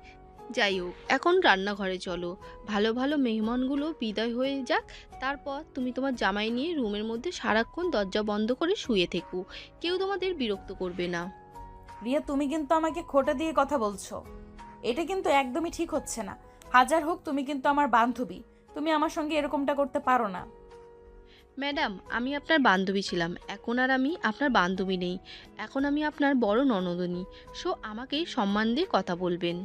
যাই হোক, এখন রান্নাঘরে চলো। ভালো ভালো মেহমানগুলো বিদায় হয়ে যাক, তারপর তুমি তোমার জামাই নিয়ে রুমের মধ্যে সারাক্ষণ দরজা বন্ধ করে শুয়ে থেকো। কেউ তোমাদের বিরক্ত করবে না। রিয়া, তুমি কিন্তু আমাকে খোঁটা দিয়ে কথা বলছো। এটা কিন্তু একদমই ঠিক হচ্ছে না। হাজার হোক তুমি কিন্তু আমার বান্ধবী, তুমি আমার সঙ্গে এরকমটা করতে পারো না। ম্যাডাম, আমি আপনার বান্ধবী ছিলাম, এখন আর আমি আপনার বান্ধবী নেই। এখন আমি আপনার বড় ননদিনী। সো আমাকে সম্মান দিয়ে কথা বলবেন।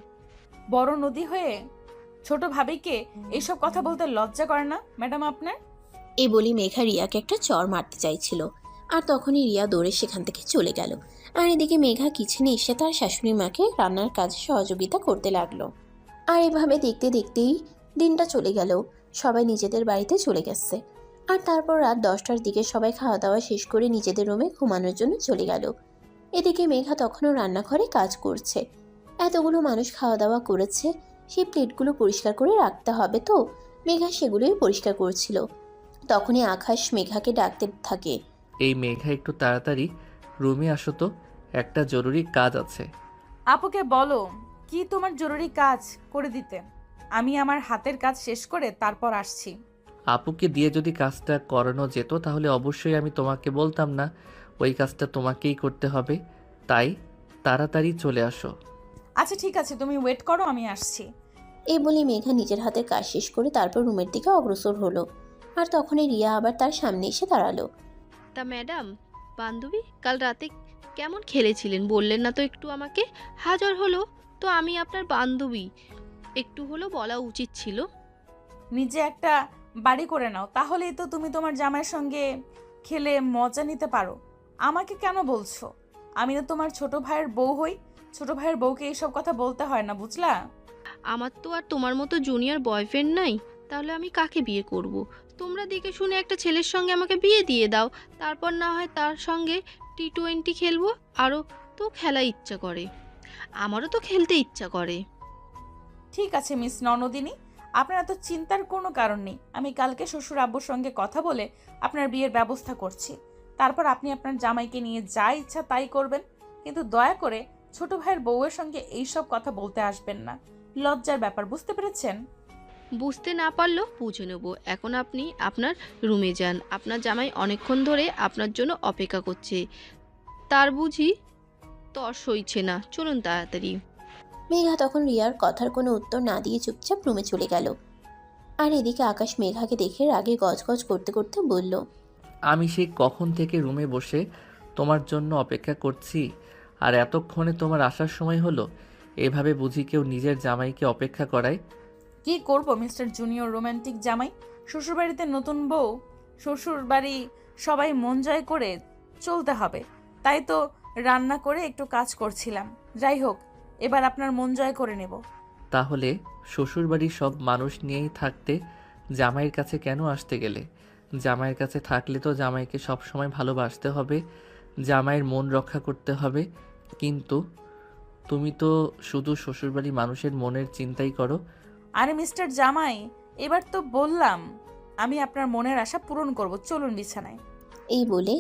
বড় নদী হয়ে ছোট ভাবিকে এইসব কথা বলতে লজ্জা করে না ম্যাডাম আপনার? এই বলি মেঘা রিয়াকে একটা চড় মারতে চাইছিল, আর তখনই রিয়া দৌড়ে সেখান থেকে চলে গেল। আর এদিকে মেঘা কিচেনে এসে তার শাশুড়ি মাকে রান্নার কাজে সহযোগিতা করতে লাগলো। আর এভাবে দেখতে দেখতেই দিনটা চলে গেল। সবাই নিজেদের বাড়িতে চলে গেছে। আর তারপর রাত 10টার দিকে সবাই খাওয়া দাওয়া শেষ করে নিজেদের রুমে ঘুমানোর জন্য চলে গেল। এদিকে মেঘা তখনও রান্নাঘরে কাজ করছে। এতগুলো মানুষ খাওয়া দাওয়া করেছে, সেই প্লেটগুলো পরিষ্কার করে রাখতে হবে, তো মেঘা সেগুলোই পরিষ্কার করছিল। তখনই আকাশ মেঘাকে ডাকতে থাকে। এই মেঘা, একটু তাড়াতাড়ি রুমে আসো তো, একটা জরুরি কাজ আছে। আপুকে বলো কি তোমার জরুরি কাজ করে দিতে। আমি আমার হাতের কাজ শেষ করে তারপর আসছি। আপুকে দিয়ে যদি কাজটা করানো যেত তাহলে অবশ্যই আমি তোমাকে বলতাম না ওই কাজটা তোমাকেই করতে হবে। তাই তাড়াতাড়ি চলে আসো। আচ্ছা ঠিক আছে, তুমি ওয়েট করো, আমি আসছি। এই বলে মেঘা নিজের হাতের কাজ শেষ করে তারপর রুমের দিকে অগ্রসর হলো। আর তখনই রিয়া আবার তার সামনে এসে দাঁড়ালো। তা ম্যাডাম, বান্ধবী, কাল রাতে কেমন খেলেছিলেন বললেন না তো একটু আমাকে? হাজার হলো তো আমি আপনার বান্ধবী, একটু হলো বলা উচিত ছিল। নিজে একটা বাড়ি করে নাও, তাহলেই তো তুমি তোমার জামাইয়ের সঙ্গে খেলে মজা নিতে পারো। আমাকে কেন বলছো? আমি তো তোমার ছোট ভাইয়ের বউ হই। ছোট ভাইয়ের বউকে এইসব কথা বলতে হয় না, বুঝলা? আমার তো আর তোমার মতো জুনিয়র বয়ফ্রেন্ড নাই, তাহলে আমি কাকে বিয়ে করব? তোমরা দেখে শুনে একটা ছেলের সঙ্গে আমাকে বিয়ে দিয়ে দাও, তারপর না হয় তার সঙ্গে T20 খেলবো। আরও তো খেলা ইচ্ছা করে, আমারও তো খেলতে ইচ্ছা করে। ঠিক আছে মিস ননদিনী, আপনার এত চিন্তার কোনো কারণ নেই। আমি কালকে শ্বশুর আব্বুর সঙ্গে কথা বলে আপনার বিয়ের ব্যবস্থা করছি। তারপর আপনি আপনার জামাইকে নিয়ে যা ইচ্ছা তাই করবেন, কিন্তু দয়া করে ছোট ভাইয়ের বউয়ের সঙ্গে এইসব কথা বলতে আসবেন না। লজ্জার ব্যাপার, বুঝতে পেরেছেন? বুঝতে না পারলেও বুঝে নেব। এখন আপনি আপনার রুমে যান, আপনার জামাই অনেকক্ষণ ধরে আপনার জন্য অপেক্ষা করছে, তার বুঝি তর সইছে না। চলুন তাড়াতাড়ি। মেঘা তখন রিয়ার কথার কোনো উত্তর না দিয়ে চুপচাপ রুমে চলে গেল। আর এদিকে আকাশ মেঘাকে দেখে রাগে গজগজ করতে করতে বলল। আমি সেই কখন থেকে রুমে বসে তোমার জন্য অপেক্ষা করছি, আর এতক্ষণে তোমার আসার সময় হলো? এভাবে বুঝি কেউ নিজের জামাইকে অপেক্ষা করায়? কি করব মিস্টার জুনিয়র রোমান্টিক জামাই? শ্বশুরবাড়িতে নতুন বউ, শ্বশুরবাড়ি সবাই মন জয় করে চলতে হবে, তাই তো রান্না করে একটু কাজ করছিলাম। যাই হোক, এবার আপনার মন জয় করে নেব। তাহলে শ্বশুরবাড়ির সব মানুষ নিয়েই থাকতে জামাইয়ের কাছে কেন আসতে গেলে? জামাইয়ের কাছে থাকলে তো জামাইকে সব সময় ভালোবাসতে হবে, জামাইয়ের মন রক্ষা করতে হবে। কিন্তু তুমি তো শুধু শ্বশুরবাড়ির মানুষের মনের চিন্তাই করো। আরে মিস্টার জামাই, এবার তো বললাম আমি আপনার মনের আশা পূরণ করব। চলুন বিছানায়। এই বলে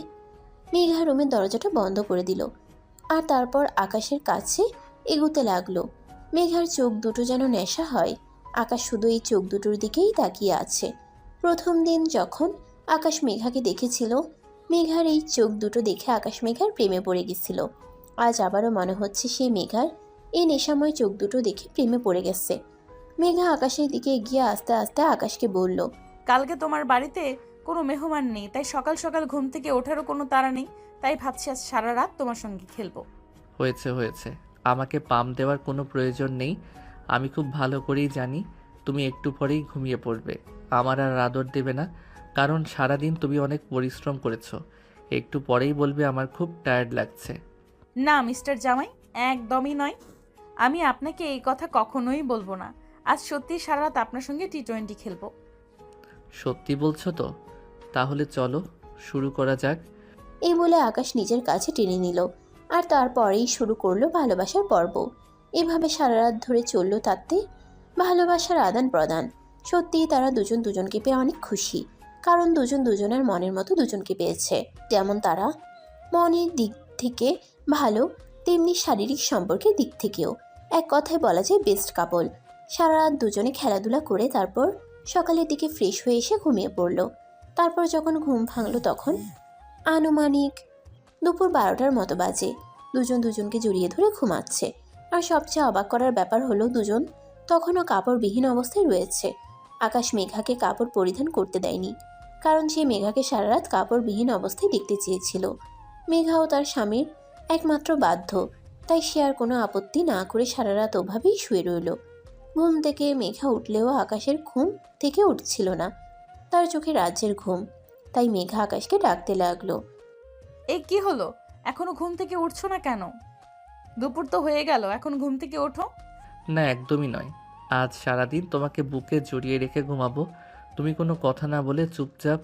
মেঘা রুমের দরজাটা বন্ধ করে দিল। আর তারপর আকাশের কাছে এগোতে লাগলো। মেঘার চোখ দুটো যেন নেশা হয়। আকাশ শুধু এই চোখ দুটোর দিকেই তাকিয়ে আছে। প্রথম দিন যখন আকাশ মেঘাকে দেখেছিল, মেঘার এই চোখ দুটো দেখে আকাশ মেঘার প্রেমে পড়ে গেছিল। আজ আবারও মনে হচ্ছে সে মেঘার এই নেশাময় চোখ দুটো দেখে প্রেমে পড়ে গেছে। মেঘা আকাশের দিকে এগিয়ে আস্তে আস্তে আকাশকে বলল। কালকে তোমার বাড়িতে কোনো মেহমান নেই, তাই সকাল সকাল ঘুম থেকে ওঠারও কোনো তাড়া নেই। তাই ভাবছি আজ সারা রাত তোমার সঙ্গে খেলবো। হয়েছে হয়েছে, আমাকে পাম দেওয়ার কোনো প্রয়োজন নেই। আমি খুব ভালো করেই জানি তুমি একটু পরেই ঘুমিয়ে পড়বে। আমার আর আদর দেবে না, কারণ সারাদিন তুমি অনেক পরিশ্রম করেছো। একটু পরেই বলবে আমার খুব টায়ার্ড লাগছে। না মিস্টার জামাই, একদমই নয়। আমি আপনাকে এই কথা কখনোই বলবো না। আজ সত্যি সারা রাত আপনার সঙ্গে T20 খেলবো। সত্যি বলছো তো? তাহলে চলো শুরু করা যাক। এই বলে আকাশ নিজের কাছে টেনে নিল। আর তারপরেই শুরু করলো ভালোবাসার পর্ব। এভাবে সারা রাত ধরে চললো তাতে ভালোবাসার আদান প্রদান। সত্যিই তারা দুজন দুজনকে পেয়ে অনেক খুশি, কারণ দুজন দুজনের মনের মতো দুজনকে পেয়েছে। যেমন তারা মনের দিক থেকে ভালো, তেমনি শারীরিক সম্পর্কের দিক থেকেও এক কথায় বলা যায় বেস্ট কাপল। সারা রাত দুজনে খেলাধুলা করে তারপর সকালের দিকে ফ্রেশ হয়ে এসে ঘুমিয়ে পড়ল। তারপর যখন ঘুম ভাঙল তখন আনুমানিক দুপুর 12টার মতো বাজে। দুজন দুজনকে জড়িয়ে ধরে ঘুমাচ্ছে। আর সবচেয়ে অবাক করার ব্যাপার হলো দুজন তখনও কাপড়বিহীন অবস্থায় রয়েছে। আকাশ মেঘাকে কাপড় পরিধান করতে দেয়নি, কারণ সে মেঘাকে সারা রাত কাপড়বিহীন অবস্থায় দেখতে চেয়েছিল। মেঘাও তার স্বামীর একমাত্র বাধ্য, তাই সে আর কোনো আপত্তি না করে সারা রাত ওভাবেই শুয়ে রইল। ঘুম থেকে মেঘা উঠলেও আকাশের ঘুম থেকে উঠছিল না। তার চোখে রাজ্যের ঘুম, তাই মেঘা আকাশকে ডাকতে লাগলো। এই কি হলো, এখনো ঘুম থেকে উঠছো না কেন? দুপুর তো হয়ে গেল, এখন ঘুম থেকে ওঠো। না, একদমই নয়। আজ সারাদিন তোমাকে বুকে জড়িয়ে রেখে ঘুমাবো। তুমি কোনো কথা না বলে চুপচাপ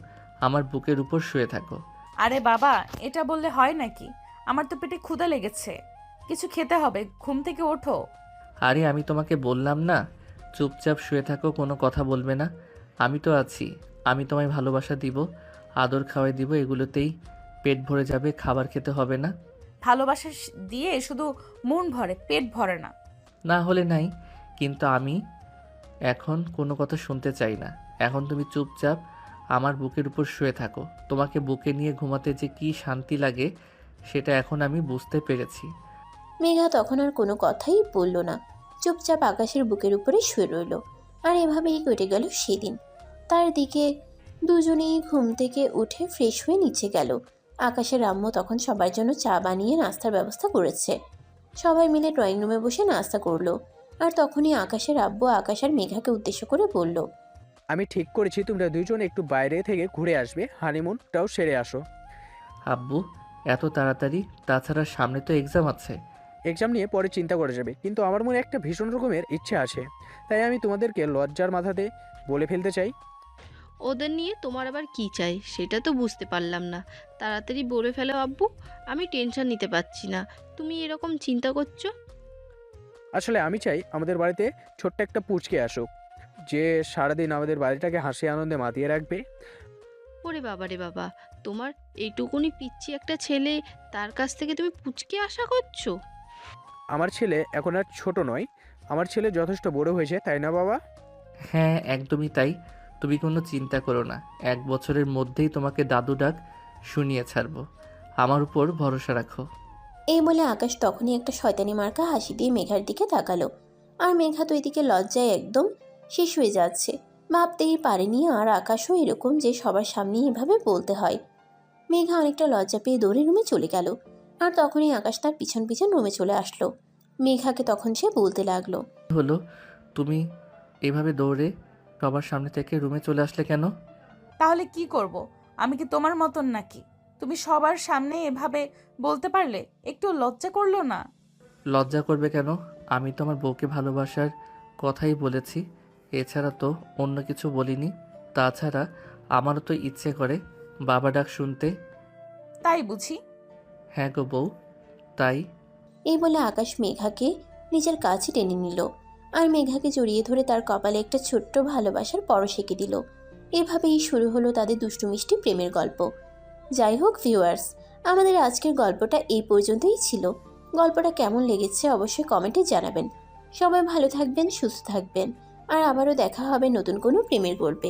আমার বুকের উপর শুয়ে থাকো। আরে বাবা, এটা বললে হয় নাকি? আমার তো পেটে ক্ষুধা লেগেছে, কিছু খেতে হবে। ঘুম থেকে ওঠো। আরে আমি তোমাকে বললাম না চুপচাপ শুয়ে থাকো, কোনো কথা বলবে না। আমি তো আছি, আমি তোমায় ভালোবাসা দিব, আদর খাওয়াই দিব, এগুলোতেই পেট ভরে যাবে, খাবার খেতে হবে না। ভালোবাসা দিয়ে শুধু মন ভরে, পেট ভরে না। না হলে নাই, কিন্তু আমি এখন কোনো কথা শুনতে চাই না। এখন তুমি চুপচাপ আমার বুকের উপর শুয়ে থাকো। তোমাকে বুকে নিয়ে ঘুমাতে যে কি শান্তি লাগে সেটা এখন আমি বুঝতে পেরেছি। মেঘা তখন আর কোনো কথাই বলল না, চুপচাপ আকাশের বুকের উপরে শুয়ে রইল। আর এভাবেই কেটে গেল সেদিন। তার দিকে দুজনেই ঘুম থেকে উঠে ফ্রেশ হয়ে নিচে গেল। আকাশের আম্মু তখন সবার জন্য চা বানিয়ে নাস্তার ব্যবস্থা করেছে। সবাই মিলে ড্রয়িং রুমে বসে নাস্তা করলো। আর তখনই আকাশের আব্বু আকাশ আর মেঘাকে উদ্দেশ্য করে বলল, আমি ঠিক করেছি তোমরা দুইজন একটু বাইরে থেকে ঘুরে আসবে, হানিমুনটাও সেরে আসো। আব্বু, এত তাড়াতাড়ি? তাছাড়া সামনে তো এক্সাম আছে। এক্সাম নিয়ে পরে চিন্তা করা যাবে, কিন্তু আমার মনে একটা ভীষণ রকমের ইচ্ছে আছে, তাই আমি তোমাদেরকে লজ্জার মাথাতে বলে ফেলতে চাই। ওদের নিয়ে তোমার আবার কি চাই সেটা তো বুঝতে পারলাম না। তাড়াতাড়ি বলে ফেলো আব্বু, আমি টেনশন নিতে পারছি না। তুমি এরকম চিন্তা করছো? আসলে আমি চাই আমাদের বাড়িতে ছোট্ট একটা পুচকে আসুক, যে সারাদিন আমাদের বাড়িটাকে হাসি আনন্দে মাতিয়ে রাখবে। ওরে বাবা রে বাবা, তোমার এইটুকুনি পিচ্ছি একটা ছেলে, তার কাছ থেকে তুমি পুচকে আশা করছো? আমার ছেলে এখন আর ছোট নয়, আমার ছেলে যথেষ্ট বড় হয়েছে, তাই না বাবা? হ্যাঁ, একদমই তাই। তুমি কোনো চিন্তা করো না, 1 বছরের মধ্যেই তোমাকে দাদু ডাক শুনিয়ে ছাড়বো। আমার উপর ভরসা রাখো। এই বলে আকাশ তখনই একটা শয়তানি মার্কা হাসি দিয়ে মেঘার দিকে তাকালো। আর মেঘা তো এদিকে লজ্জায় একদম শেষ হয়ে যাচ্ছে। ভাবতেই পারেনি আর আকাশও এরকম যে সবার সামনে এভাবে বলতে হয়। মেঘা অনেকটা লজ্জা পেয়ে দৌড়ে রুমে চলে গেল। আর তখনই আকাশ তার পিছন পিছন রুমে চলে আসলো। মেঘাকে তখন সে বলতে লাগলো, কি হলো, তুমি এভাবে দৌড়ে সবার সামনে থেকে রুমে চলে আসলে কেন? তাহলে কি করব? আমি কি তোমার মতন নাকি? তুমি সবার সামনে এভাবে বলতে পারলে? একটু লজ্জা করলো না? লজ্জা করবে কেন? আমি তো আমার বউকে ভালোবাসার কথাই বলেছি, এছাড়া তো অন্য কিছু বলিনি। তাছাড়া আমারও তো ইচ্ছে করে বাবা ডাক শুনতে। তাই বুঝি? হ্যাঁ গো বউ, তাই। এই বলে আকাশ মেঘাকে নিজের কাছে টেনে নিল। আর মেঘাকে জড়িয়ে ধরে তার কপালে একটা ছোট্ট ভালোবাসার পরশ এঁকে দিল। এভাবেই শুরু হলো তাদের দুষ্টু মিষ্টি প্রেমের গল্প। যাই হোক ভিউয়ার্স, আমাদের আজকের গল্পটা এই পর্যন্তই ছিল। গল্পটা কেমন লেগেছে অবশ্যই কমেন্টে জানাবেন। সবাই ভালো থাকবেন, সুস্থ থাকবেন। আর আবারও দেখা হবে নতুন কোনো প্রেমের গল্পে।